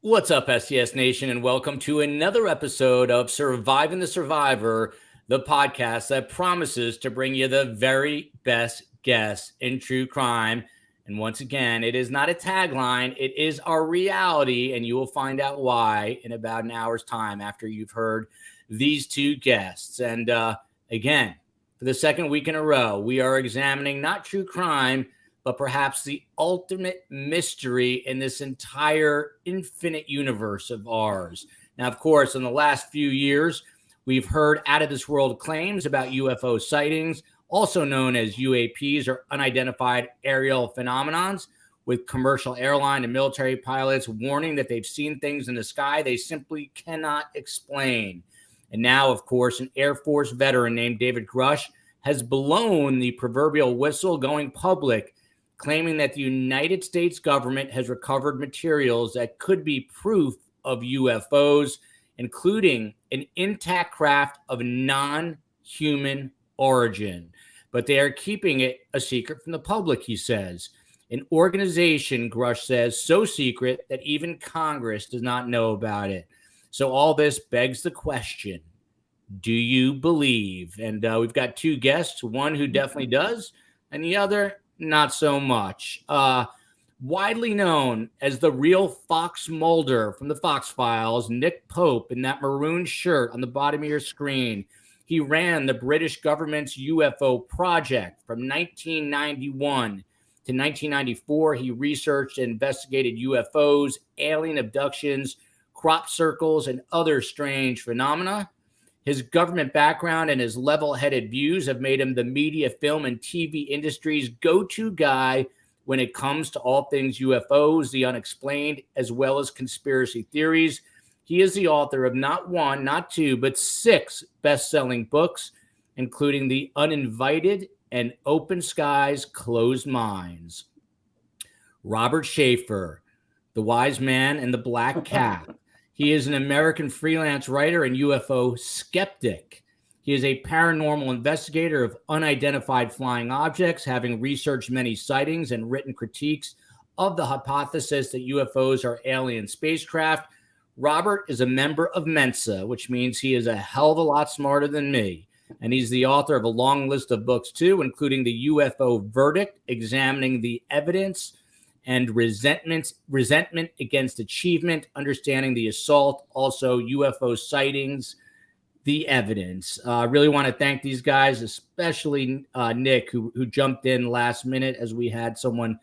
What's up, STS Nation, and welcome to another episode of Surviving the Survivor, the podcast that promises to bring you the very best guests in true crime. And once again, it is not a tagline, it is our reality, and you will find out why in about an hour's time after you've heard these two guests. And again, for the second week in a row, we are examining not true crime, but perhaps the ultimate mystery in this entire infinite universe of ours. Now, of course, in the last few years, we've heard out of this world claims about UFO sightings, also known as UAPs or unidentified aerial phenomenons, with commercial airline and military pilots warning that they've seen things in the sky they simply cannot explain. And now, of course, an Air Force veteran named David Grush has blown the proverbial whistle, going public, claiming that the United States government has recovered materials that could be proof of UFOs, including an intact craft of non-human origin. But they are keeping it a secret from the public, he says. An organization, Grush says, so secret that even Congress does not know about it. So all this begs the question, do you believe? And we've got two guests, one who definitely does, and the other not so much. Widely known as the real Fox Mulder from the Fox Files, Nick Pope, in that maroon shirt on the bottom of your screen. He ran the British government's UFO project from 1991 to 1994. He researched and investigated UFOs, alien abductions, crop circles, and other strange phenomena. His government background and his level-headed views have made him the media, film, and TV industry's go-to guy when it comes to all things UFOs, the unexplained, as well as conspiracy theories. He is the author of not one, not two, but 6 best-selling books, including The Uninvited and Open Skies, Closed Minds. Robert Schaefer, The Wise Man and the Black Cat. He is an American freelance writer and UFO skeptic. He is a paranormal investigator of unidentified flying objects, having researched many sightings and written critiques of the hypothesis that UFOs are alien spacecraft. Robert is a member of Mensa, which means he is a hell of a lot smarter than me. And he's the author of a long list of books, too, including The UFO Verdict, examining the evidence and resentment against achievement, understanding the assault, also UFO sightings, the evidence. I really want to thank these guys, especially Nick, who jumped in last minute as we had someone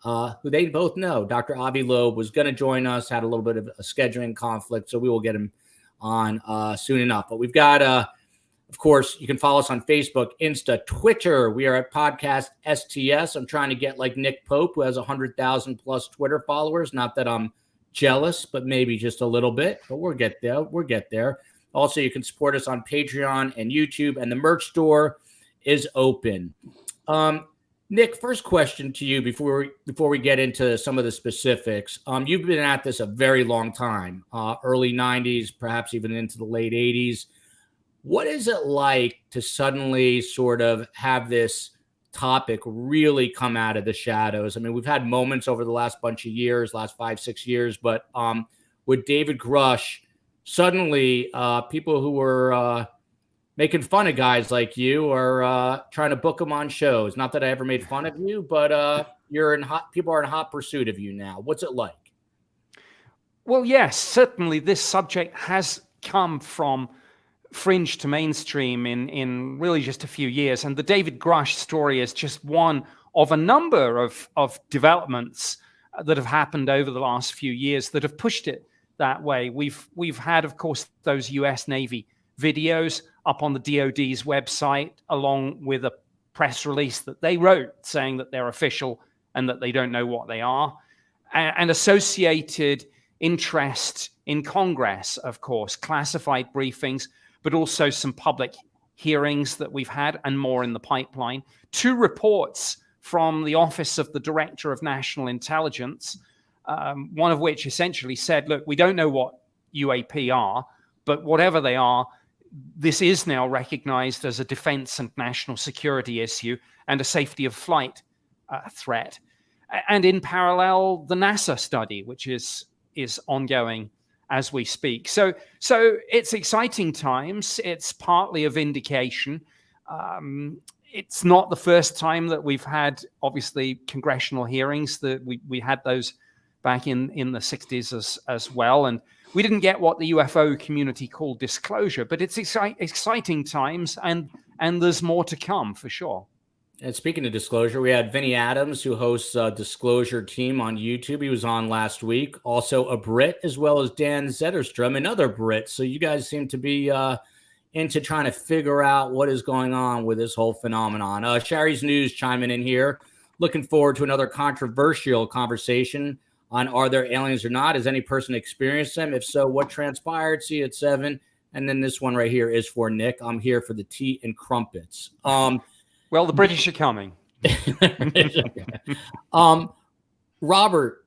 who they both know. Dr. Avi Loeb was going to join us, had a little bit of a scheduling conflict, so we will get him on soon enough. But we've got of course, you can follow us on Facebook, Insta, Twitter. We are at Podcast STS. I'm trying to get like Nick Pope, who has 100,000 plus Twitter followers. Not that I'm jealous, but maybe just a little bit. But we'll get there. We'll get there. Also, you can support us on Patreon and YouTube, and the merch store is open. Nick, first question to you before we get into some of the specifics. You've been at this a very long time, early 90s, perhaps even into the late 80s. What is it like to suddenly sort of have this topic really come out of the shadows? I mean, we've had moments over the last bunch of years, last 5-6 years, but with David Grush, suddenly people who were making fun of guys like you are trying to book them on shows. Not that I ever made fun of you, but people are in hot pursuit of you now. What's it like? Well, yes, certainly this subject has come from fringe to mainstream in really just a few years. And the David Grush story is just one of a number of developments that have happened over the last few years that have pushed it that way. We've had, of course, those US Navy videos up on the DoD's website, along with a press release that they wrote saying that they're official and that they don't know what they are, and associated interest in Congress, of course, classified briefings, but also some public hearings that we've had and more in the pipeline. 2 reports from the Office of the Director of National Intelligence, one of which essentially said, look, we don't know what UAP are, but whatever they are, this is now recognized as a defense and national security issue and a safety of flight threat. And in parallel, the NASA study, which is is ongoing as we speak. So it's exciting times. It's partly a vindication. It's not the first time that we've had, obviously, congressional hearings. That we had those back in the 60s as well. And we didn't get what the UFO community called disclosure, but it's exciting times, and there's more to come for sure. And speaking of disclosure, we had Vinny Adams, who hosts Disclosure Team on YouTube. He was on last week. Also a Brit, as well as Dan Zetterstrom, another Brit. So you guys seem to be into trying to figure out what is going on with this whole phenomenon. Sherry's News chiming in here. Looking forward to another controversial conversation on are there aliens or not? Has any person experienced them? If so, what transpired? See you at 7. And then this one right here is for Nick. I'm here for the tea and crumpets. Well, the British are coming. Robert,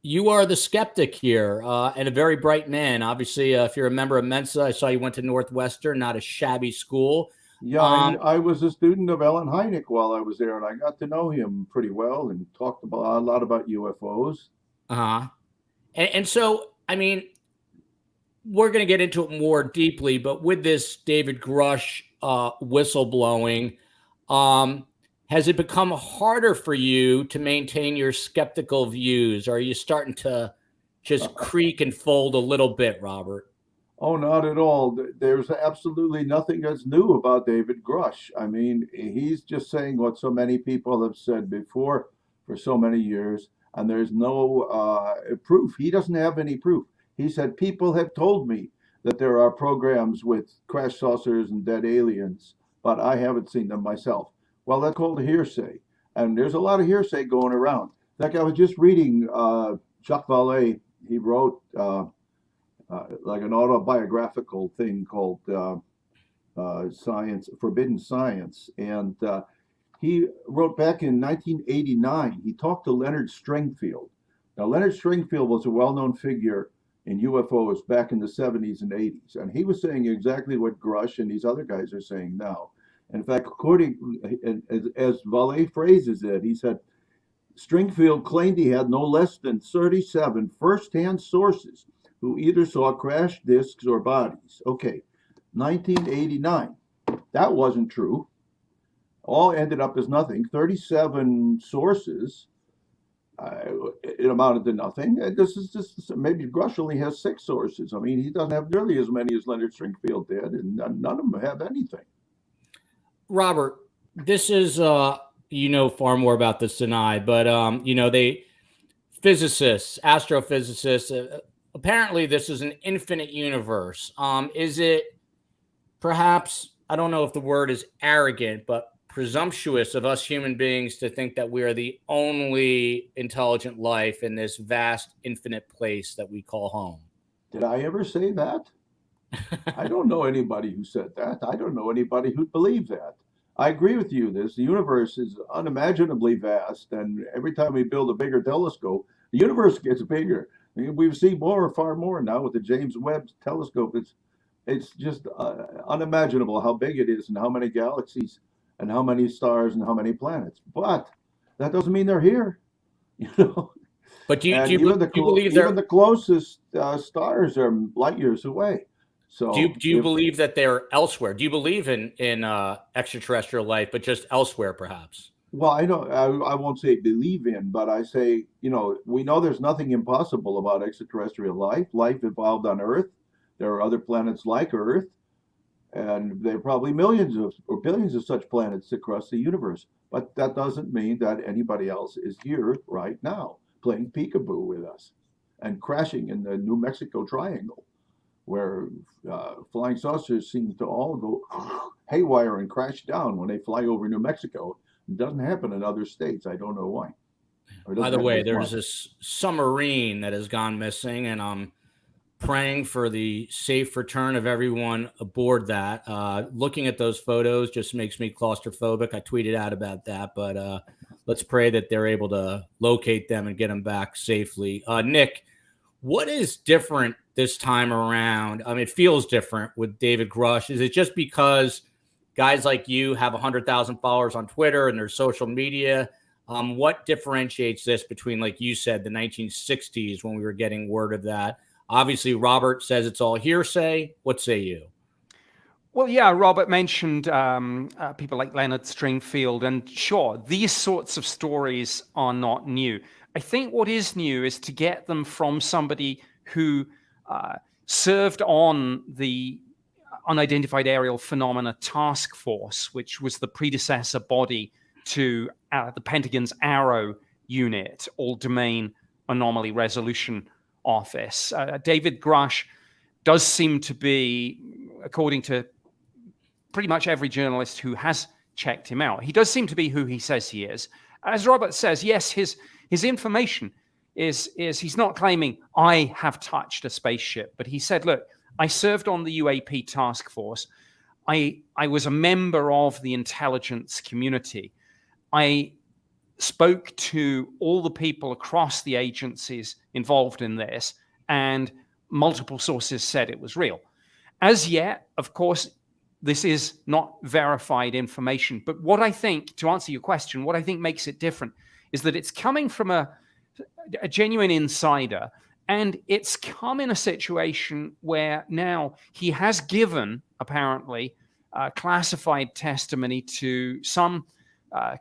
you are the skeptic here, and a very bright man. Obviously, if you're a member of Mensa, I saw you went to Northwestern, not a shabby school. Yeah, I was a student of Ellen Hynek while I was there, and I got to know him pretty well and talked a lot about UFOs. And so, I mean, we're going to get into it more deeply, but with this David Grush whistleblowing, has it become harder for you to maintain your skeptical views? Or are you starting to just creak and fold a little bit, Robert? Oh, not at all. There's absolutely nothing that's new about David Grush. I mean, he's just saying what so many people have said before for so many years, and there's no proof. He doesn't have any proof. He said, people have told me that there are programs with crash saucers and dead aliens, but I haven't seen them myself. Well, that's called hearsay, and there's a lot of hearsay going around. In fact, I was just reading Jacques Vallée. He wrote like an autobiographical thing called Science, Forbidden Science, and he wrote back in 1989. He talked to Leonard Stringfield. Now, Leonard Stringfield was a well-known figure in UFOs back in the 70s and 80s, and he was saying exactly what Grush and these other guys are saying now. In fact, according as Vallée phrases it, he said Stringfield claimed he had no less than 37 first-hand sources who either saw crashed discs or bodies. Okay, 1989. That wasn't true. All ended up as nothing. 37 sources. It amounted to nothing. This is just maybe Grush only has 6 sources. I mean, he doesn't have nearly as many as Leonard Stringfield did, and none of them have anything. Robert, this is you know far more about this than I, but you know, physicists, astrophysicists, apparently this is an infinite universe. Is it perhaps, I don't know if the word is arrogant, but presumptuous of us human beings to think that we are the only intelligent life in this vast infinite place that we call home? Did I ever say that? I don't know anybody who said that. I don't know anybody who'd believe that. I agree with you. The universe is unimaginably vast, and every time we build a bigger telescope, the universe gets bigger. We've seen far more now with the James Webb telescope. It's just unimaginable how big it is, and how many galaxies, and how many stars, and how many planets. But that doesn't mean they're here, you know. But do you even believe even the closest stars are light years away? So do you believe that they're elsewhere? Do you believe in extraterrestrial life, but just elsewhere, perhaps? Well, I won't say believe in, but I say, you know, we know there's nothing impossible about extraterrestrial life. Life evolved on Earth. There are other planets like Earth, and there are probably millions or billions of such planets across the universe. But that doesn't mean that anybody else is here right now playing peekaboo with us and crashing in the New Mexico Triangle, where flying saucers seem to all go haywire and crash down when they fly over New Mexico. It doesn't happen in other states. I don't know why. By the way, there's this submarine that has gone missing, and I'm praying for the safe return of everyone aboard that. Looking at those photos just makes me claustrophobic. I tweeted out about that, but let's pray that they're able to locate them and get them back safely. Nick, what is different this time around? I mean, it feels different with David Grush. Is it just because guys like you have 100,000 followers on Twitter and there's social media? What differentiates this between, like you said, the 1960s when we were getting word of that? Obviously, Robert says it's all hearsay. What say you? Well, yeah, Robert mentioned people like Leonard Stringfield, and sure, these sorts of stories are not new. I think what is new is to get them from somebody who served on the Unidentified Aerial Phenomena Task Force, which was the predecessor body to the Pentagon's ARROW unit, All Domain Anomaly Resolution Office. David Grush does seem to be, according to pretty much every journalist who has checked him out, he does seem to be who he says he is. As Robert says, yes, his information is he's not claiming I have touched a spaceship, but he said, look, I served on the UAP task force. I was a member of the intelligence community. I spoke to all the people across the agencies involved in this, and multiple sources said it was real. As yet, of course, this is not verified information. But what I think, to answer your question, what I think makes it different is that it's coming from a genuine insider, and it's come in a situation where now he has given, apparently, classified testimony to some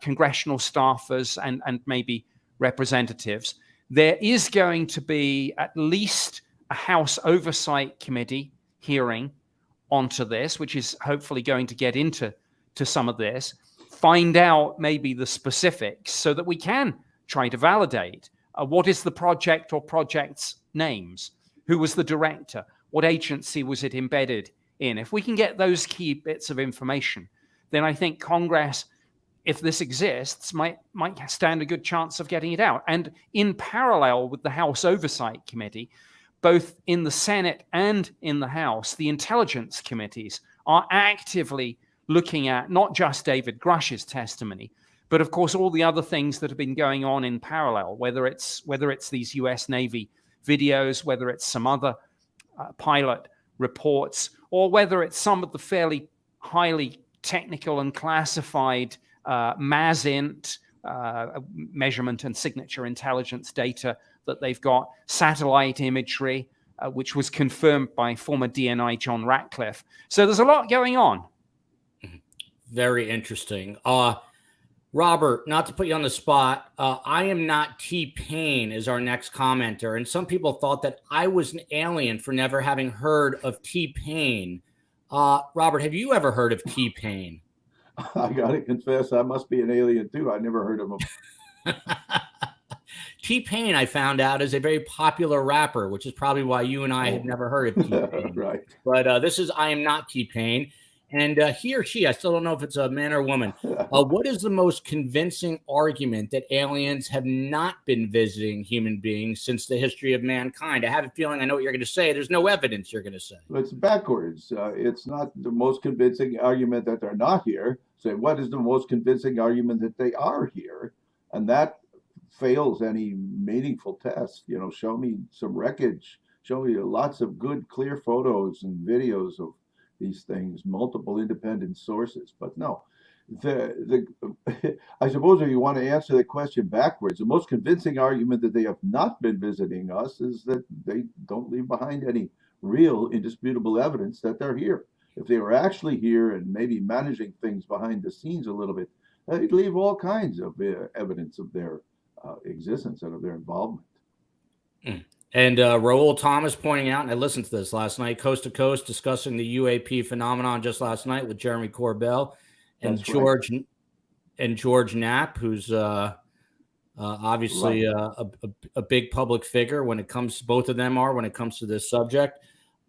congressional staffers and maybe representatives. There is going to be at least a House Oversight Committee hearing onto this, which is hopefully going to get into some of this, find out maybe the specifics so that we can try to validate what is the project or project's names, who was the director, what agency was it embedded in. If we can get those key bits of information, then I think Congress, if this exists, might stand a good chance of getting it out. And in parallel with the House Oversight Committee, both in the Senate and in the House, the intelligence committees are actively looking at not just David Grush's testimony, but of course all the other things that have been going on in parallel, whether it's these US Navy videos, whether it's some other pilot reports, or whether it's some of the fairly highly technical and classified MASINT measurement and signature intelligence data that they've got, satellite imagery, which was confirmed by former DNI John Ratcliffe. So there's a lot going on. Very interesting. Robert, not to put you on the spot, I am not T-Pain is our next commenter. And some people thought that I was an alien for never having heard of T-Pain. Robert, have you ever heard of T-Pain? I got to confess, I must be an alien too. I never heard of him. T-Pain, I found out, is a very popular rapper, which is probably why you and I have never heard of T-Pain. Right. But this is I Am Not T-Pain. And he or she, I still don't know if it's a man or woman. What is the most convincing argument that aliens have not been visiting human beings since the history of mankind? I have a feeling I know what you're going to say. There's no evidence you're going to say. It's backwards. It's not the most convincing argument that they're not here. Say, what is the most convincing argument that they are here? And that fails any meaningful test. You know, show me some wreckage. Show me lots of good, clear photos and videos of these things, multiple independent sources. But no, I suppose if you want to answer the question backwards, the most convincing argument that they have not been visiting us is that they don't leave behind any real indisputable evidence that they're here. If they were actually here and maybe managing things behind the scenes a little bit, they'd leave all kinds of evidence of their existence and of their involvement. And Raoul Thomas pointing out, and I listened to this last night, Coast to Coast, discussing the UAP phenomenon just last night with Jeremy Corbell and George Knapp, who's obviously a big public figure when it comes. Both of them are when it comes to this subject.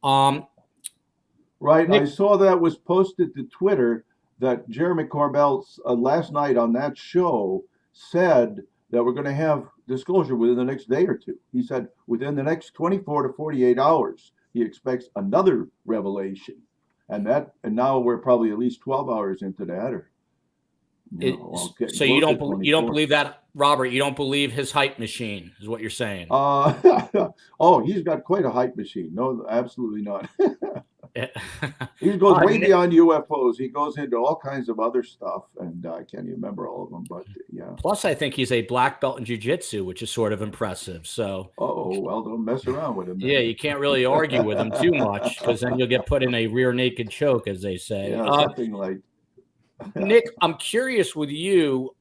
Right. Nick, I saw that was posted to Twitter that Jeremy Corbell last night on that show said that we're going to have disclosure within the next day or two. He said within the next 24 to 48 hours, he expects another revelation. And now we're probably at least 12 hours into that. Or, so you don't believe that, Robert? You don't believe his hype machine is what you're saying? Oh, he's got quite a hype machine. No, absolutely not. He goes way beyond UFOs. He goes into all kinds of other stuff, and I can't even remember all of them. But yeah. Plus, I think he's a black belt in jiu-jitsu, which is sort of impressive. So, Oh well, don't mess around with him. Then. Yeah, you can't really argue with him too much because then you'll get put in a rear naked choke, as they say. Yeah, something like. Nick, I'm curious with you.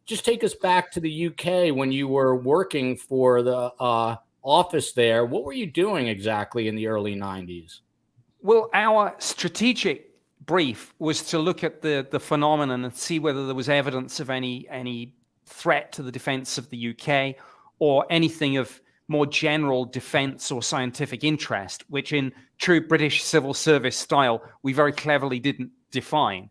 Just take us back to the UK when you were working for the office there. What were you doing exactly in the early 90s? Well, our strategic brief was to look at the phenomenon and see whether there was evidence of any threat to the defense of the UK or anything of more general defense or scientific interest, which in true British civil service style, we very cleverly didn't define.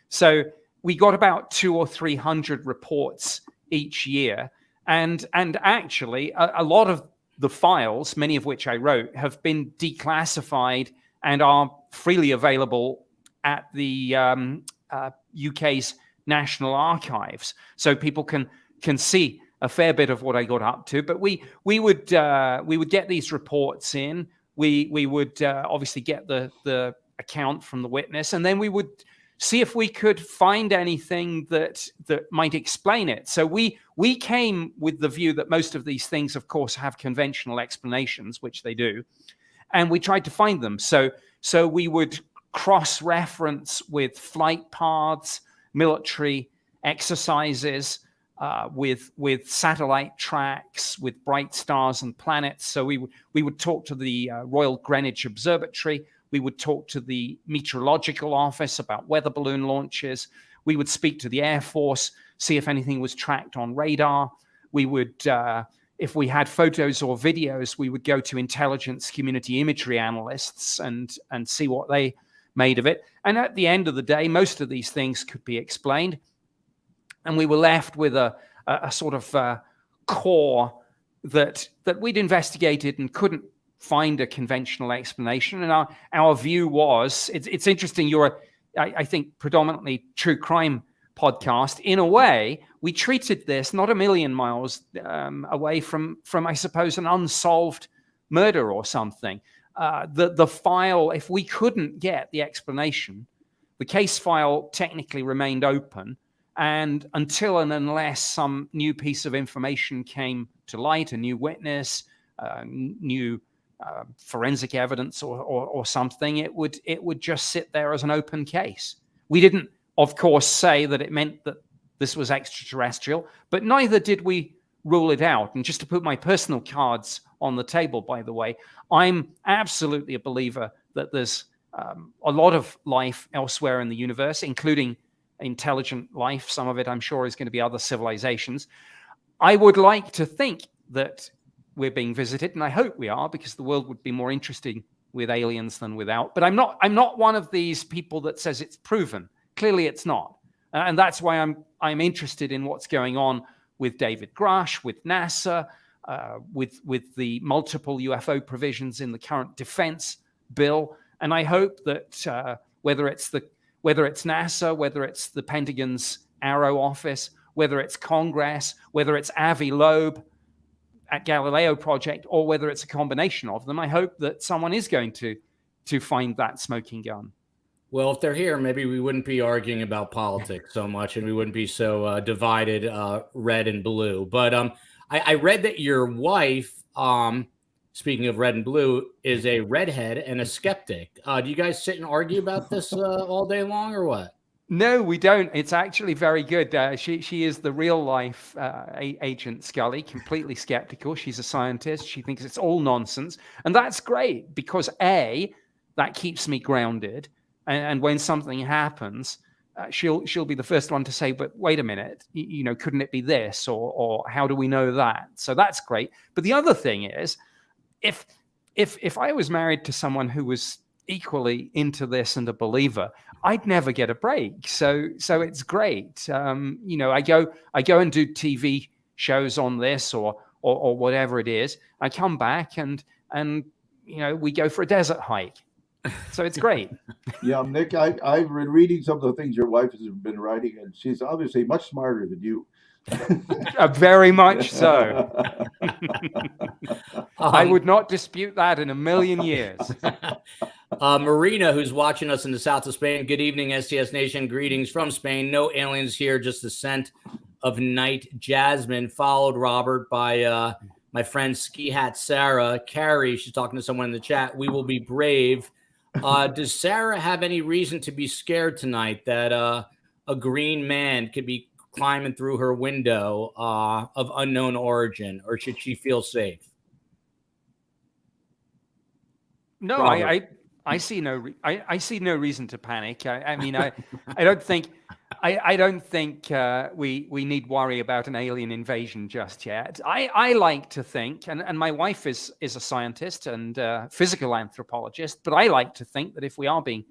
So we got about 200 or 300 reports each year. And actually, a lot of the files, many of which I wrote, have been declassified and are freely available at the UK's National Archives. So people can see a fair bit of what I got up to. But we would get these reports in. We would obviously get the account from the witness, and then we would see if we could find anything that might explain it. So we came with the view that most of these things, of course, have conventional explanations, which they do, and we tried to find them. So we would cross-reference with flight paths, military exercises, with satellite tracks, with bright stars and planets. So we would talk to the Royal Greenwich Observatory. We would talk to the Meteorological Office about weather balloon launches. We would speak to the Air Force, see if anything was tracked on radar. We would, if we had photos or videos, we would go to intelligence community imagery analysts and see what they made of it. And at the end of the day, most of these things could be explained. And we were left with a sort of core that we'd investigated and couldn't find a conventional explanation. And our view was, it's interesting, you're, I think, predominantly true crime podcast. In a way, we treated this not a million miles away from, I suppose, an unsolved murder or something. The file, if we couldn't get the explanation, the case file technically remained open. And until and unless some new piece of information came to light, a new witness, new forensic evidence or something, it would just sit there as an open case. We didn't, of course, say that it meant that this was extraterrestrial, but neither did we rule it out. And just to put my personal cards on the table, by the way, I'm absolutely a believer that there's a lot of life elsewhere in the universe, including intelligent life. Some of it, I'm sure, is going to be other civilizations. I would like to think that we're being visited, and I hope we are, because the world would be more interesting with aliens than without. But I'm not one of these people that says it's proven. Clearly, it's not, and that's why I'm interested in what's going on with David Grush, with NASA, with the multiple UFO provisions in the current defense bill, and I hope that whether it's NASA, whether it's the Pentagon's Arrow office, whether it's Congress, whether it's Avi Loeb at Galileo Project, or whether it's a combination of them, I hope that someone is going to find that smoking gun. Well, if they're here, maybe we wouldn't be arguing about politics so much, and we wouldn't be so divided, red and blue. But I read that your wife, speaking of red and blue, is a redhead and a skeptic. Do you guys sit and argue about this all day long, or what? No, we don't. It's actually very good. She is the real life Agent Scully, completely skeptical. She's a scientist. She thinks it's all nonsense. And that's great because A, that keeps me grounded. And when something happens, she'll be the first one to say, but wait a minute, couldn't it be this? Or how do we know that? So that's great. But the other thing is, if I was married to someone who was equally into this and a believer, I'd never get a break. So it's great. I go and do TV shows on this or whatever it is. I come back and we go for a desert hike. So it's great. Yeah, Nick, I've been reading some of the things your wife has been writing, and she's obviously much smarter than you. Very much so. I would not dispute that in a million years. Marina, who's watching us in the south of Spain. Good evening, STS Nation. Greetings from Spain. No aliens here, just the scent of night jasmine. Followed, Robert, by my friend Ski Hat Sarah. Carrie, she's talking to someone in the chat. We will be brave. Does Sarah have any reason to be scared tonight that a green man could be climbing through her window of unknown origin, or should she feel safe? No, I see no reason to panic. I mean, I don't think we need worry about an alien invasion just yet. I like to think, and my wife is a scientist and physical anthropologist, but I like to think that if we are being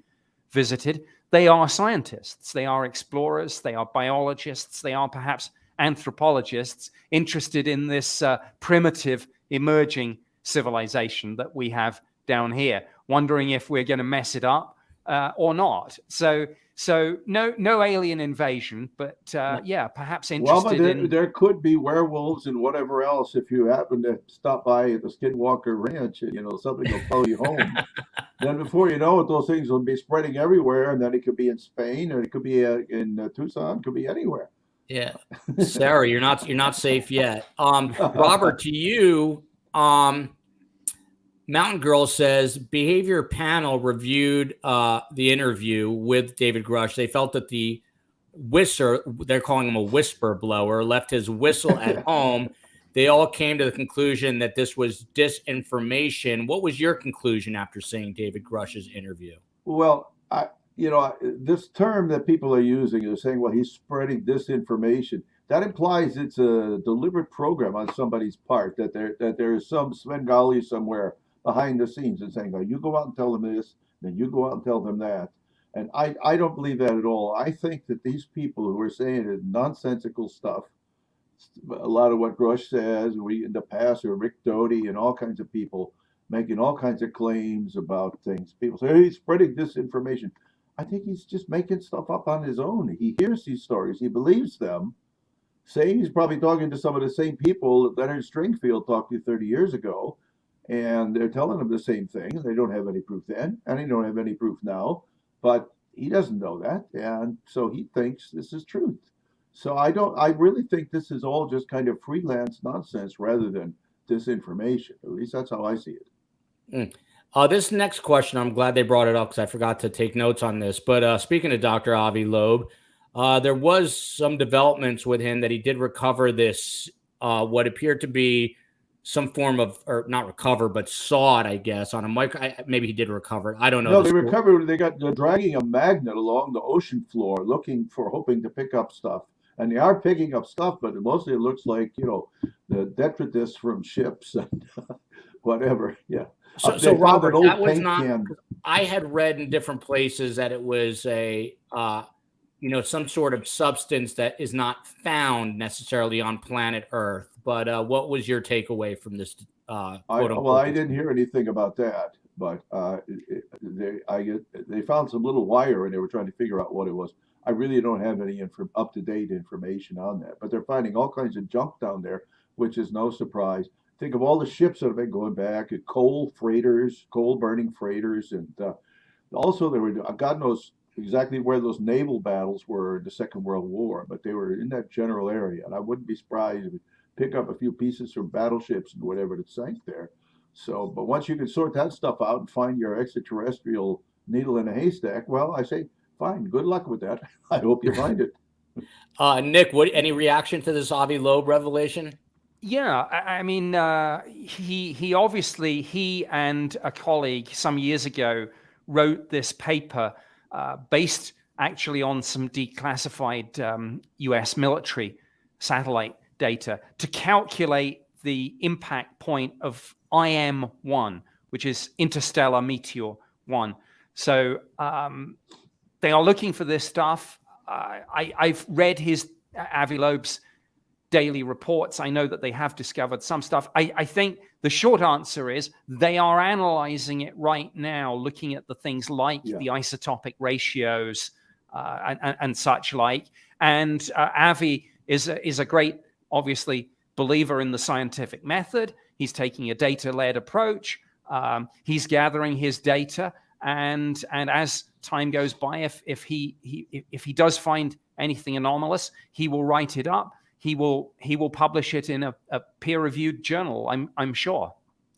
visited, they are scientists, they are explorers, they are biologists, they are perhaps anthropologists interested in this primitive emerging civilization that we have down here, wondering if we're going to mess it up or not. So no alien invasion, but yeah, perhaps interested in. There could be werewolves and whatever else if you happen to stop by at the Skinwalker Ranch. Something will follow you home. Then before you know it, those things will be spreading everywhere, and then it could be in Spain, or it could be in Tucson, it could be anywhere. Yeah, Sarah, you're not safe yet. Robert, to you, Mountain Girl says behavior panel reviewed the interview with David Grush. They felt that the whisper, they're calling him a whisper blower, left his whistle at home. They all came to the conclusion that this was disinformation. What was your conclusion after seeing David Grush's interview? Well, this term that people are using is saying, well, he's spreading disinformation. That implies it's a deliberate program on somebody's part, that there is some Svengali somewhere behind the scenes and saying, oh, you go out and tell them this, then you go out and tell them that. And I don't believe that at all. I think that these people who are saying it nonsensical stuff, a lot of what Grush says, we in the past, or Rick Doty and all kinds of people making all kinds of claims about things. People say, hey, he's spreading disinformation. I think he's just making stuff up on his own. He hears these stories, he believes them, saying he's probably talking to some of the same people that Leonard Stringfield talked to 30 years ago, and they're telling him the same thing. They don't have any proof then, and they don't have any proof now, but he doesn't know that, and so he thinks this is truth. So I really think this is all just kind of freelance nonsense rather than disinformation. At least that's how I see it. This next question, I'm glad they brought it up because I forgot to take notes on this. But speaking of Dr. Avi Loeb, there was some developments with him that he did recover this, what appeared to be some form of, or not recover, but saw it, I guess, on a micro. Maybe he did recover it. I don't know. No, they recovered. They're dragging a magnet along the ocean floor, hoping to pick up stuff. And they are picking up stuff, but mostly it looks like, the detritus from ships and whatever. Yeah. So Robert, that was not. I had read in different places that it was a, some sort of substance that is not found necessarily on planet Earth. But what was your takeaway from this? I didn't hear anything about that, but they found some little wire and they were trying to figure out what it was. I really don't have any up-to-date information on that, but they're finding all kinds of junk down there, which is no surprise. Think of all the ships that have been going back, coal-burning freighters, and also there were, God knows exactly where those naval battles were in the Second World War, but they were in that general area, and I wouldn't be surprised if we pick up a few pieces from battleships and whatever that sank there. So, but once you can sort that stuff out and find your extraterrestrial needle in a haystack, well, I say, fine, good luck with that. I hope you find it. Nick, any reaction to this Avi Loeb revelation? Yeah, I mean, he and a colleague some years ago wrote this paper based actually on some declassified US military satellite data to calculate the impact point of IM-1, which is Interstellar Meteor 1. So they are looking for this stuff. I've read Avi Loeb's daily reports. I know that they have discovered some stuff. I think the short answer is they are analyzing it right now, looking at the things like the isotopic ratios and such like. And Avi is a great, obviously, believer in the scientific method. He's taking a data-led approach. He's gathering his data and as time goes by, if he does find anything anomalous, he will write it up. He will publish it in a peer-reviewed journal, I'm sure.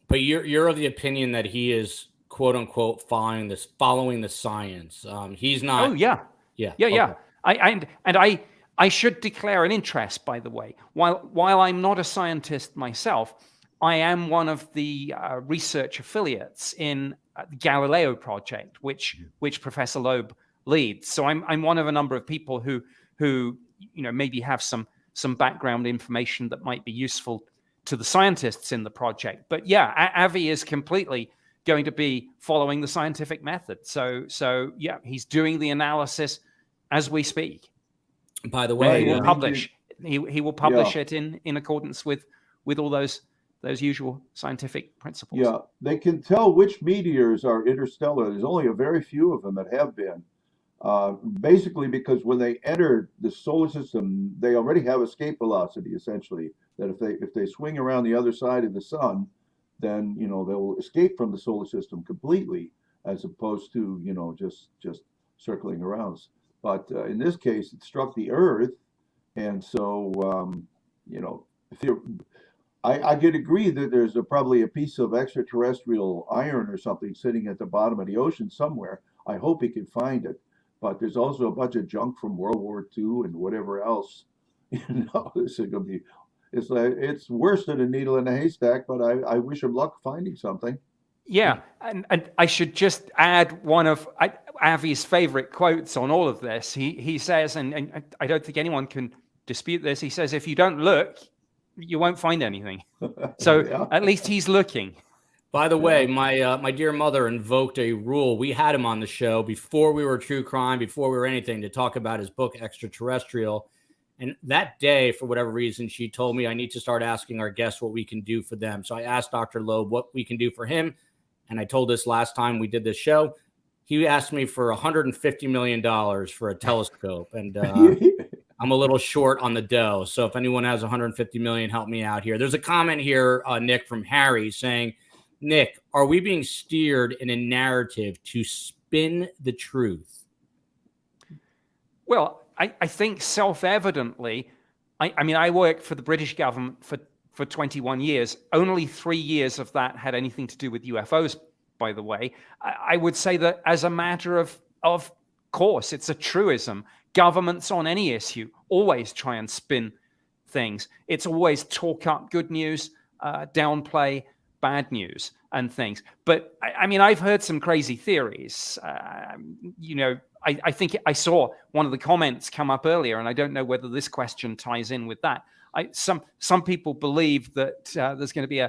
But you're of the opinion that he is, quote unquote, following the science. He's not. Oh yeah. Yeah. Yeah. Okay. I should declare an interest, by the way. While I'm not a scientist myself, I am one of the research affiliates in the Galileo project, which Professor Loeb leads. So I'm one of a number of people who maybe have some background information that might be useful to the scientists in the project. But yeah, Avi is completely going to be following the scientific method. So yeah, he's doing the analysis as we speak. By the way, he will publish. He will publish it in accordance with all those usual scientific principles. Yeah, they can tell which meteors are interstellar. There's only a very few of them that have been. Basically, because when they enter the solar system, they already have escape velocity. Essentially, that if they swing around the other side of the sun, then they'll escape from the solar system completely, as opposed to just circling around. But in this case, it struck the Earth, and so I could agree that there's probably a piece of extraterrestrial iron or something sitting at the bottom of the ocean somewhere. I hope he can find it. But there's also a bunch of junk from World War II and whatever else. This is going to be. It's worse than a needle in a haystack. But I wish him luck finding something. Yeah, and I should just add one of Avi's favorite quotes on all of this. He says, and I don't think anyone can dispute this. He says, if you don't look, you won't find anything. So Yeah. At least he's looking. By the way, my dear mother invoked a rule. We had him on the show before we were true crime, before we were anything, to talk about his book, Extraterrestrial. And that day, for whatever reason, she told me I need to start asking our guests what we can do for them. So I asked Dr. Loeb what we can do for him. And I told this last time we did this show. He asked me for $150 million for a telescope. And I'm a little short on the dough. So if anyone has $150 million, help me out here. There's a comment here, Nick, from Harry saying, Nick, are we being steered in a narrative to spin the truth? Well, I think self-evidently, I mean, I worked for the British government for 21 years. Only 3 years of that had anything to do with UFOs, by the way. I would say that as a matter of course, it's a truism. Governments on any issue always try and spin things. It's always talk up good news, downplay bad news and things. But I mean, I've heard some crazy theories. I think I saw one of the comments come up earlier, and I don't know whether this question ties in with that. Some people believe that there's going to be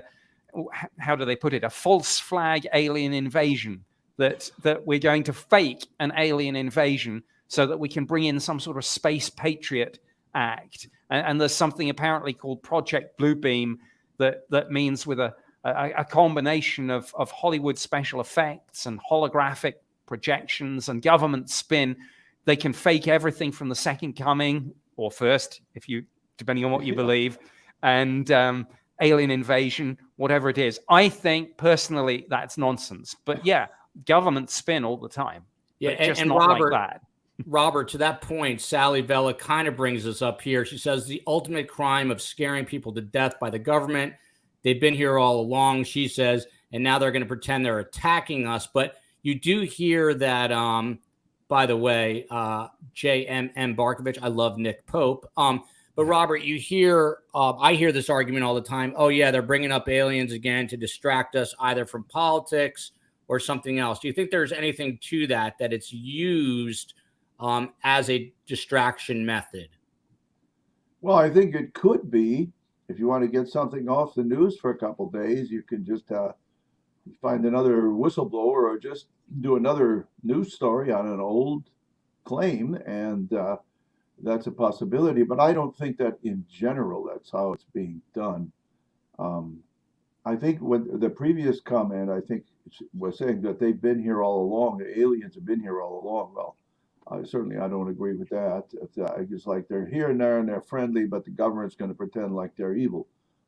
how do they put it, a false flag alien invasion, that we're going to fake an alien invasion so that we can bring in some sort of space patriot act. And there's something apparently called Project Bluebeam that means with a combination of Hollywood special effects and holographic projections and government spin, they can fake everything from the Second Coming, or first, depending on what you believe, and alien invasion, whatever it is. I think personally that's nonsense. But yeah, government spin all the time. Yeah, just and not Robert, like that. Robert, to that point, Sally Vella kind of brings us up here. She says the ultimate crime of scaring people to death by the government. They've been here all along, she says, and now they're going to pretend they're attacking us. But you do hear that, by the way, J.M.M. Barkovich, I love Nick Pope. But Robert, you hear, I hear this argument all the time. Oh, yeah, they're bringing up aliens again to distract us either from politics or something else. Do you think there's anything to that it's used as a distraction method? Well, I think it could be. If you want to get something off the news for a couple of days, you can just find another whistleblower or just do another news story on an old claim, and that's a possibility. But I don't think that in general that's how it's being done. I think when the previous comment, I think, was saying that they've been here all along, the aliens have been here all along. Well, I don't agree with that. I just like they're here and there and they're friendly, but the government's going to pretend like they're evil.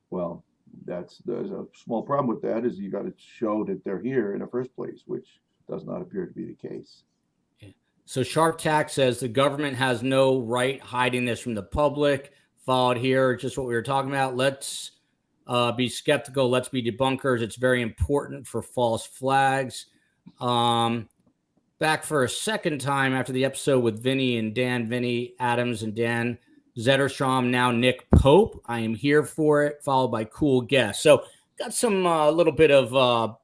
Well, there's a small problem with that, is you got to show that they're here in the first place, which does not appear to be the case. So Sharp Tack says the government has no right hiding this from the public. Followed here, just what we were talking about. Let's be skeptical. Let's be debunkers. It's very important for false flags. Back for a second time after the episode with Vinny and Dan, Vinny Adams and Dan Zetterstrom, now Nick Pope. I am here for it, followed by cool guests. So got some little bit of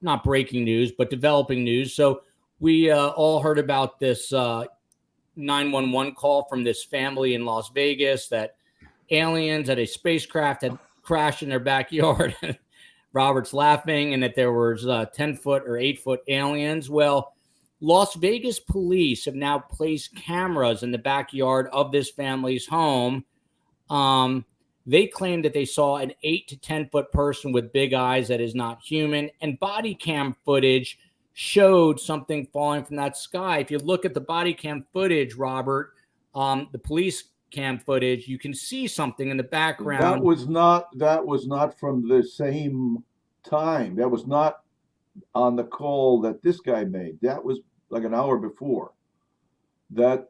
not breaking news, but developing news. So we all heard about this 911 call from this family in Las Vegas that aliens at a spacecraft had crashed in their backyard. Robert's laughing, and that there was 10-foot or 8-foot aliens. Well, Las Vegas police have now placed cameras in the backyard of this family's home. They claim that they saw an 8 to 10-foot person with big eyes that is not human, and body cam footage showed something falling from that sky. If you look at the body cam footage, Robert, the police cam footage, you can see something in the background. That was not from the same time. That was not on the call that this guy made. That was like an hour before. That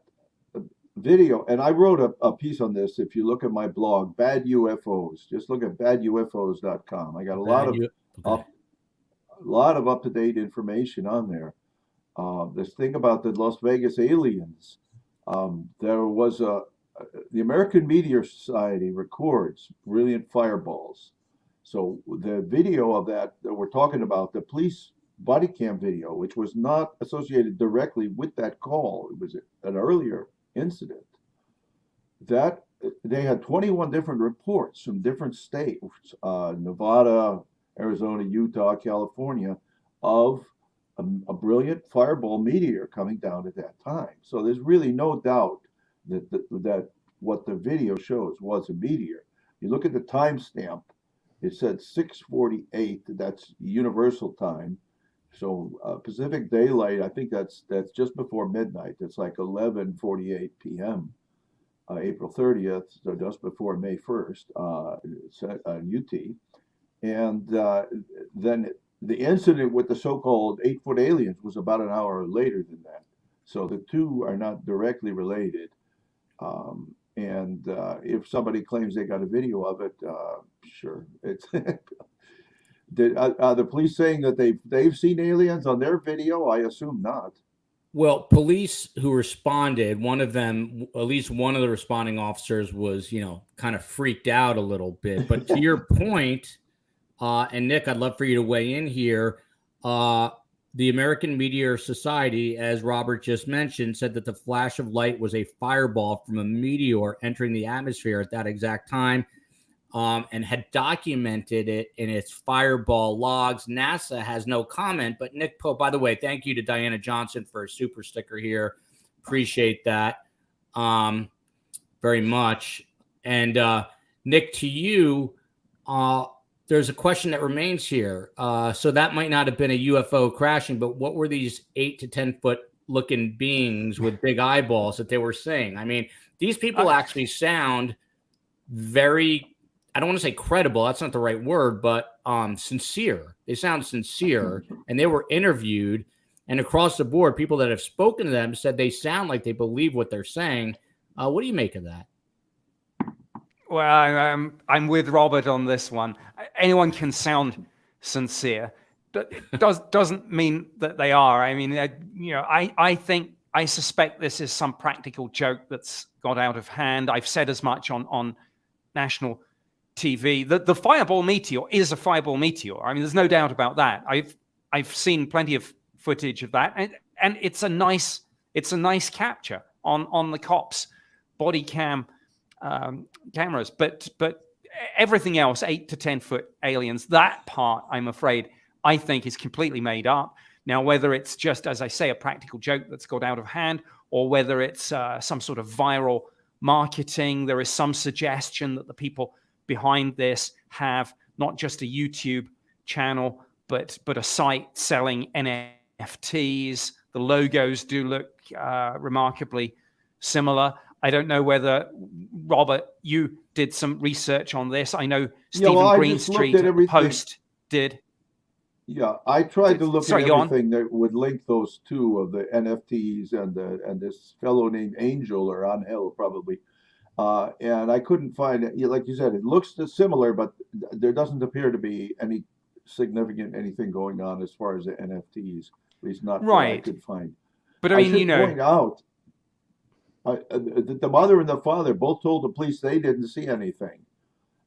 video, and I wrote a piece on this. If you look at my blog, Bad UFOs, just look at badufos.com. I got a lot of up-to-date information on there. This thing about the Las Vegas aliens, there was the American Meteor Society records brilliant fireballs. So the video of that we're talking about, the police body cam video, which was not associated directly with that call, it was an earlier incident, that they had 21 different reports from different states, Nevada, Arizona, Utah, California, of a brilliant fireball meteor coming down at that time. So there's really no doubt that what the video shows was a meteor. You look at the timestamp, it said 6:48, that's universal time. So Pacific Daylight, I think that's just before midnight. It's like 11:48 p.m. April 30th, so just before May 1st, UT. And then the incident with the so-called 8-foot aliens was about an hour later than that. So the two are not directly related. And if somebody claims they got a video of it, sure. It's are the police saying that they've seen aliens on their video? I assume not. Well, police who responded, one of them, at least one of the responding officers was, kind of freaked out a little bit. But to your point, and Nick, I'd love for you to weigh in here. The American Meteor Society, as Robert just mentioned, said that the flash of light was a fireball from a meteor entering the atmosphere at that exact time, and had documented it in its fireball logs. NASA has no comment, but Nick Pope, by the way, thank you to Diana Johnson for a super sticker here. Appreciate that very much. And Nick, to you, there's a question that remains here. So that might not have been a UFO crashing, but what were these 8 to 10 foot looking beings with big eyeballs that they were saying? I mean, these people actually sound very, I don't want to say credible, that's not the right word, but sincere. They sound sincere, and they were interviewed, and across the board, people that have spoken to them said they sound like they believe what they're saying. What do you make of that? Well, I'm with Robert on this one. Anyone can sound sincere. It doesn't mean that they are. I mean, I suspect this is some practical joke that's got out of hand. I've said as much on national TV. The fireball meteor is a fireball meteor. I mean, there's no doubt about that. I've seen plenty of footage of that, and it's a nice capture on the cops' body cam cameras, but everything else, 8 to 10 foot aliens, that part, I'm afraid, I think is completely made up. Now, whether it's just, as I say, a practical joke that's got out of hand, or whether it's some sort of viral marketing, there is some suggestion that the people behind this have not just a YouTube channel, but a site selling NFTs. The logos do look remarkably similar. I don't know whether, Robert, you did some research on this. I know Stephen Greenstreet at the Post did. Yeah, I tried to look at Sorry, go on. everything that would link those two of the NFTs and this fellow named Angel or Angel probably, and I couldn't find it. Like you said, it looks similar, but there doesn't appear to be any significant anything going on as far as the NFTs, at least not that I Right. could find. But I I mean, should point out, the mother and the father both told the police they didn't see anything.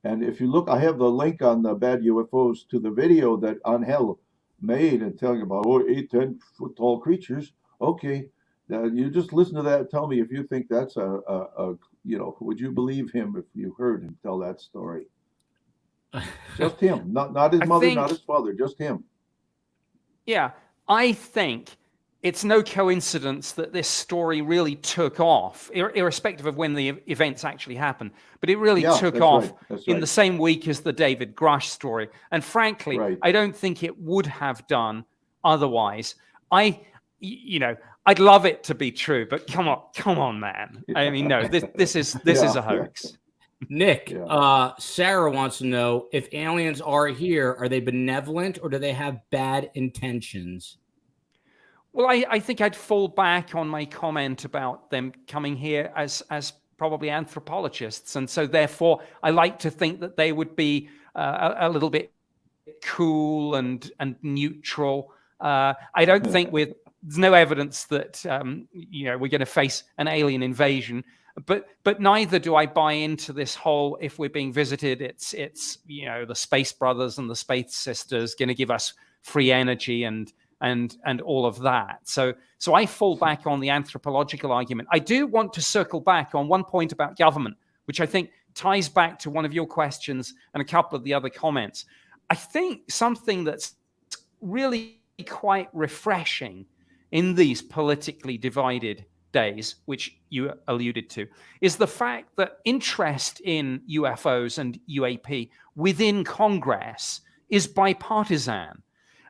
And if you look, I have the link on the Bad UFOs to the video that Angel made and telling about 8, 10 foot tall creatures. Okay, you just listen to that and tell me if you think that's would you believe him if you heard him tell that story? Just him, not his I mother, think, not his father, just him. yeah, I think it's no coincidence that this story really took off, irrespective of when the events actually happened. But it really took off in the same week as the David Grush story. And frankly, I don't think it would have done otherwise. I'd love it to be true, but come on, man. I mean, no, this is a hoax. Nick, Sarah wants to know if aliens are here, are they benevolent or do they have bad intentions? Well, I think I'd fall back on my comment about them coming here as probably anthropologists. And so therefore, I like to think that they would be a little bit cool and neutral. I don't think there's no evidence that, we're going to face an alien invasion. But neither do I buy into this whole, if we're being visited, it's the Space Brothers and the Space Sisters going to give us free energy and all of that. So I fall back on the anthropological argument. I do want to circle back on one point about government, which I think ties back to one of your questions and a couple of the other comments. I think something that's really quite refreshing in these politically divided days, which you alluded to, is the fact that interest in UFOs and UAP within Congress is bipartisan.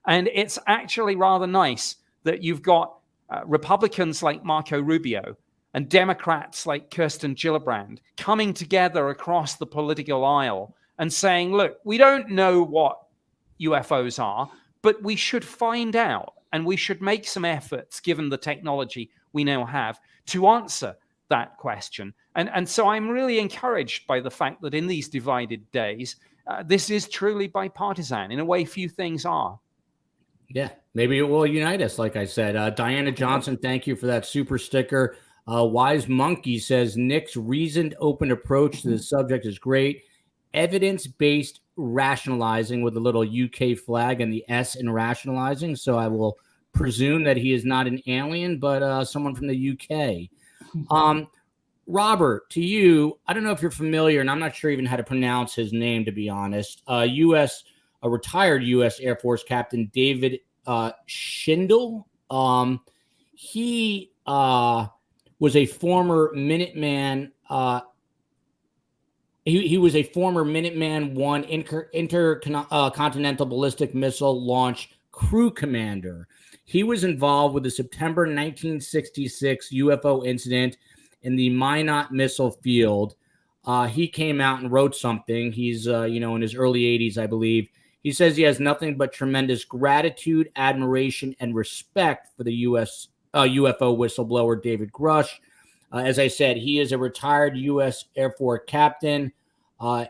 And it's actually rather nice that you've got Republicans like Marco Rubio and Democrats like Kirsten Gillibrand coming together across the political aisle and saying, look, we don't know what UFOs are, but we should find out and we should make some efforts, given the technology we now have, to answer that question. And so I'm really encouraged by the fact that in these divided days, this is truly bipartisan in a way few things are. Yeah, maybe it will unite us, like I said. Diana Johnson, thank you for that super sticker. Wise Monkey says, Nick's reasoned, open approach to the subject is great. Evidence-based rationalizing with a little UK flag and the S in rationalizing. So I will presume that he is not an alien, but someone from the UK. Robert, to you, I don't know if you're familiar, and I'm not sure even how to pronounce his name, to be honest. A retired U.S. Air Force Captain David Schindel. He was a former Minuteman. He was a former Minuteman I intercontinental ballistic missile launch crew commander. He was involved with the September 1966 UFO incident in the Minot missile field. He came out and wrote something. He's in his early 80s, I believe. He says he has nothing but tremendous gratitude, admiration, and respect for the U.S. UFO whistleblower David Grush. As I said, he is a retired U.S. Air Force captain.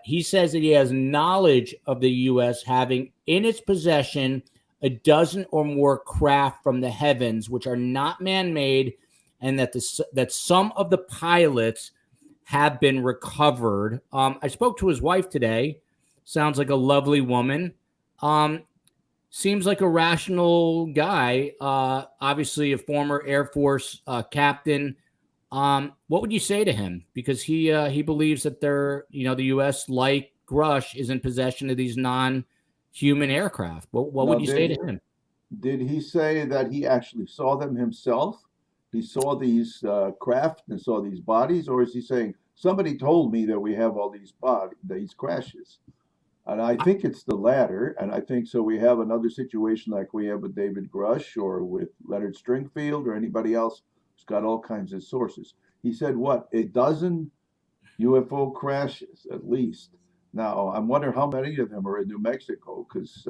He says that he has knowledge of the U.S. having in its possession a dozen or more craft from the heavens, which are not man-made, and that some of the pilots have been recovered. I spoke to his wife today. Sounds like a lovely woman. Seems like a rational guy. Obviously, a former Air Force captain. What would you say to him? Because he believes that the U.S., like Grush, is in possession of these non-human aircraft. What would you say to him? Did he say that he actually saw them himself? He saw these craft and saw these bodies, or is he saying somebody told me that we have all these crashes? And I think it's the latter. And I think so. We have another situation like we have with David Grush or with Leonard Stringfield or anybody else who's got all kinds of sources. He said, what, a dozen UFO crashes at least. Now, I wonder how many of them are in New Mexico, because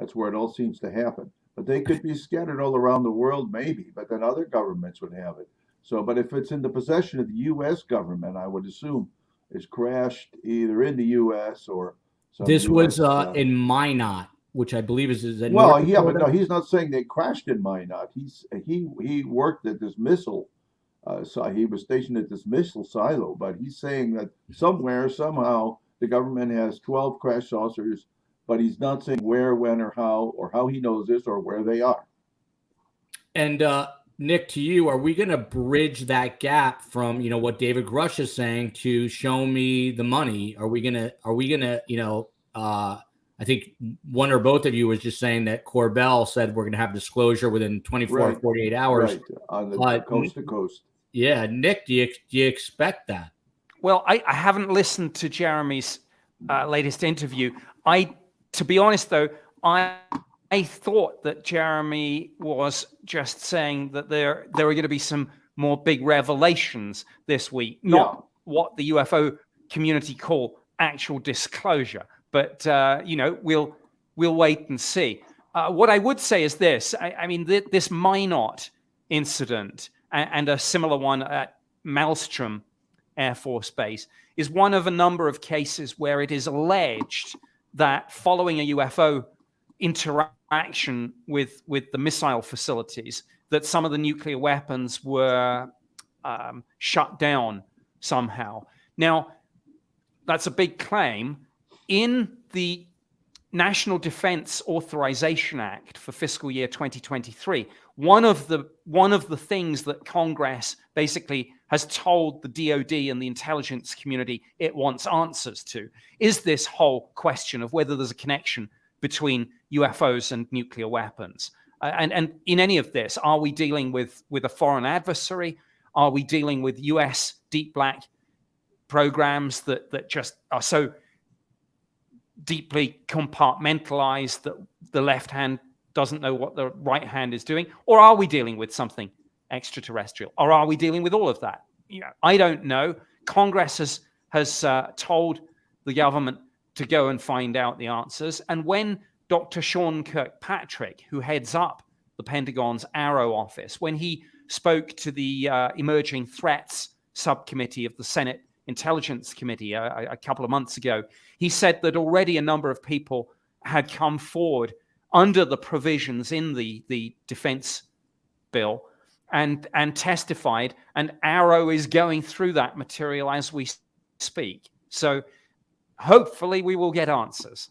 That's where it all seems to happen. But they could be scattered all around the world, maybe, but then other governments would have it. So, but if it's in the possession of the U.S. government, I would assume it's crashed either in the U.S. or some This U.S. was in Minot, which I believe is in Well, North yeah, but Dakota. no, he's not saying they crashed in Minot. He worked at this missile. So he was stationed at this missile silo, but he's saying that somewhere, somehow, the government has 12 crash saucers, but he's not saying where, when, or how he knows this, or where they are. And Nick, to you, are we going to bridge that gap from, you know, what David Grush is saying to show me the money? Are we gonna, you know, I think one or both of you was just saying that Corbell said we're going to have disclosure within 24 Right. to 48 hours. Right, on the coast to coast. Yeah. Nick, do you expect that? Well, I haven't listened to Jeremy's latest interview. To be honest, though, I thought that Jeremy was just saying that there are going to be some more big revelations this week, not what the UFO community call actual disclosure. But you know, we'll wait and see. What I would say is this: I mean, this Minot incident and a similar one at Maelstrom Air Force Base is one of a number of cases where it is alleged that following a UFO interaction with the missile facilities, that some of the nuclear weapons were shut down somehow. Now, that's a big claim. In the National Defense Authorization Act for fiscal year 2023, one of the things that Congress basically has told the DoD and the intelligence community it wants answers to is this whole question of whether there's a connection between UFOs and nuclear weapons. And in any of this, are we dealing with a foreign adversary? Are we dealing with US deep black programs that just are so deeply compartmentalized that the left hand doesn't know what the right hand is doing? Or are we dealing with something extraterrestrial? Or are we dealing with all of that? I don't know. Congress has told the government to go and find out the answers. And when Dr. Sean Kirkpatrick, who heads up the Pentagon's Arrow office, when he spoke to the Emerging Threats Subcommittee of the Senate Intelligence Committee a couple of months ago, he said that already a number of people had come forward under the provisions in the defense bill and testified, and Arrow is going through that material as we speak. So hopefully we will get answers.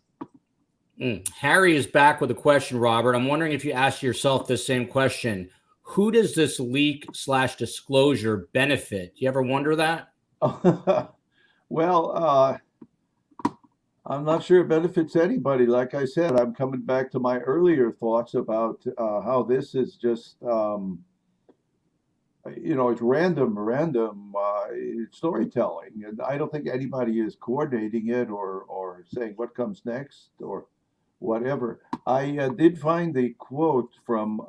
Harry is back with a question, Robert. I'm wondering if you asked yourself this same question. Who does this leak/disclosure benefit? Do you ever wonder that? Well, I'm not sure it benefits anybody. Like I said, I'm coming back to my earlier thoughts about how this is just, it's random storytelling. And I don't think anybody is coordinating it or saying what comes next or whatever. I did find the quote from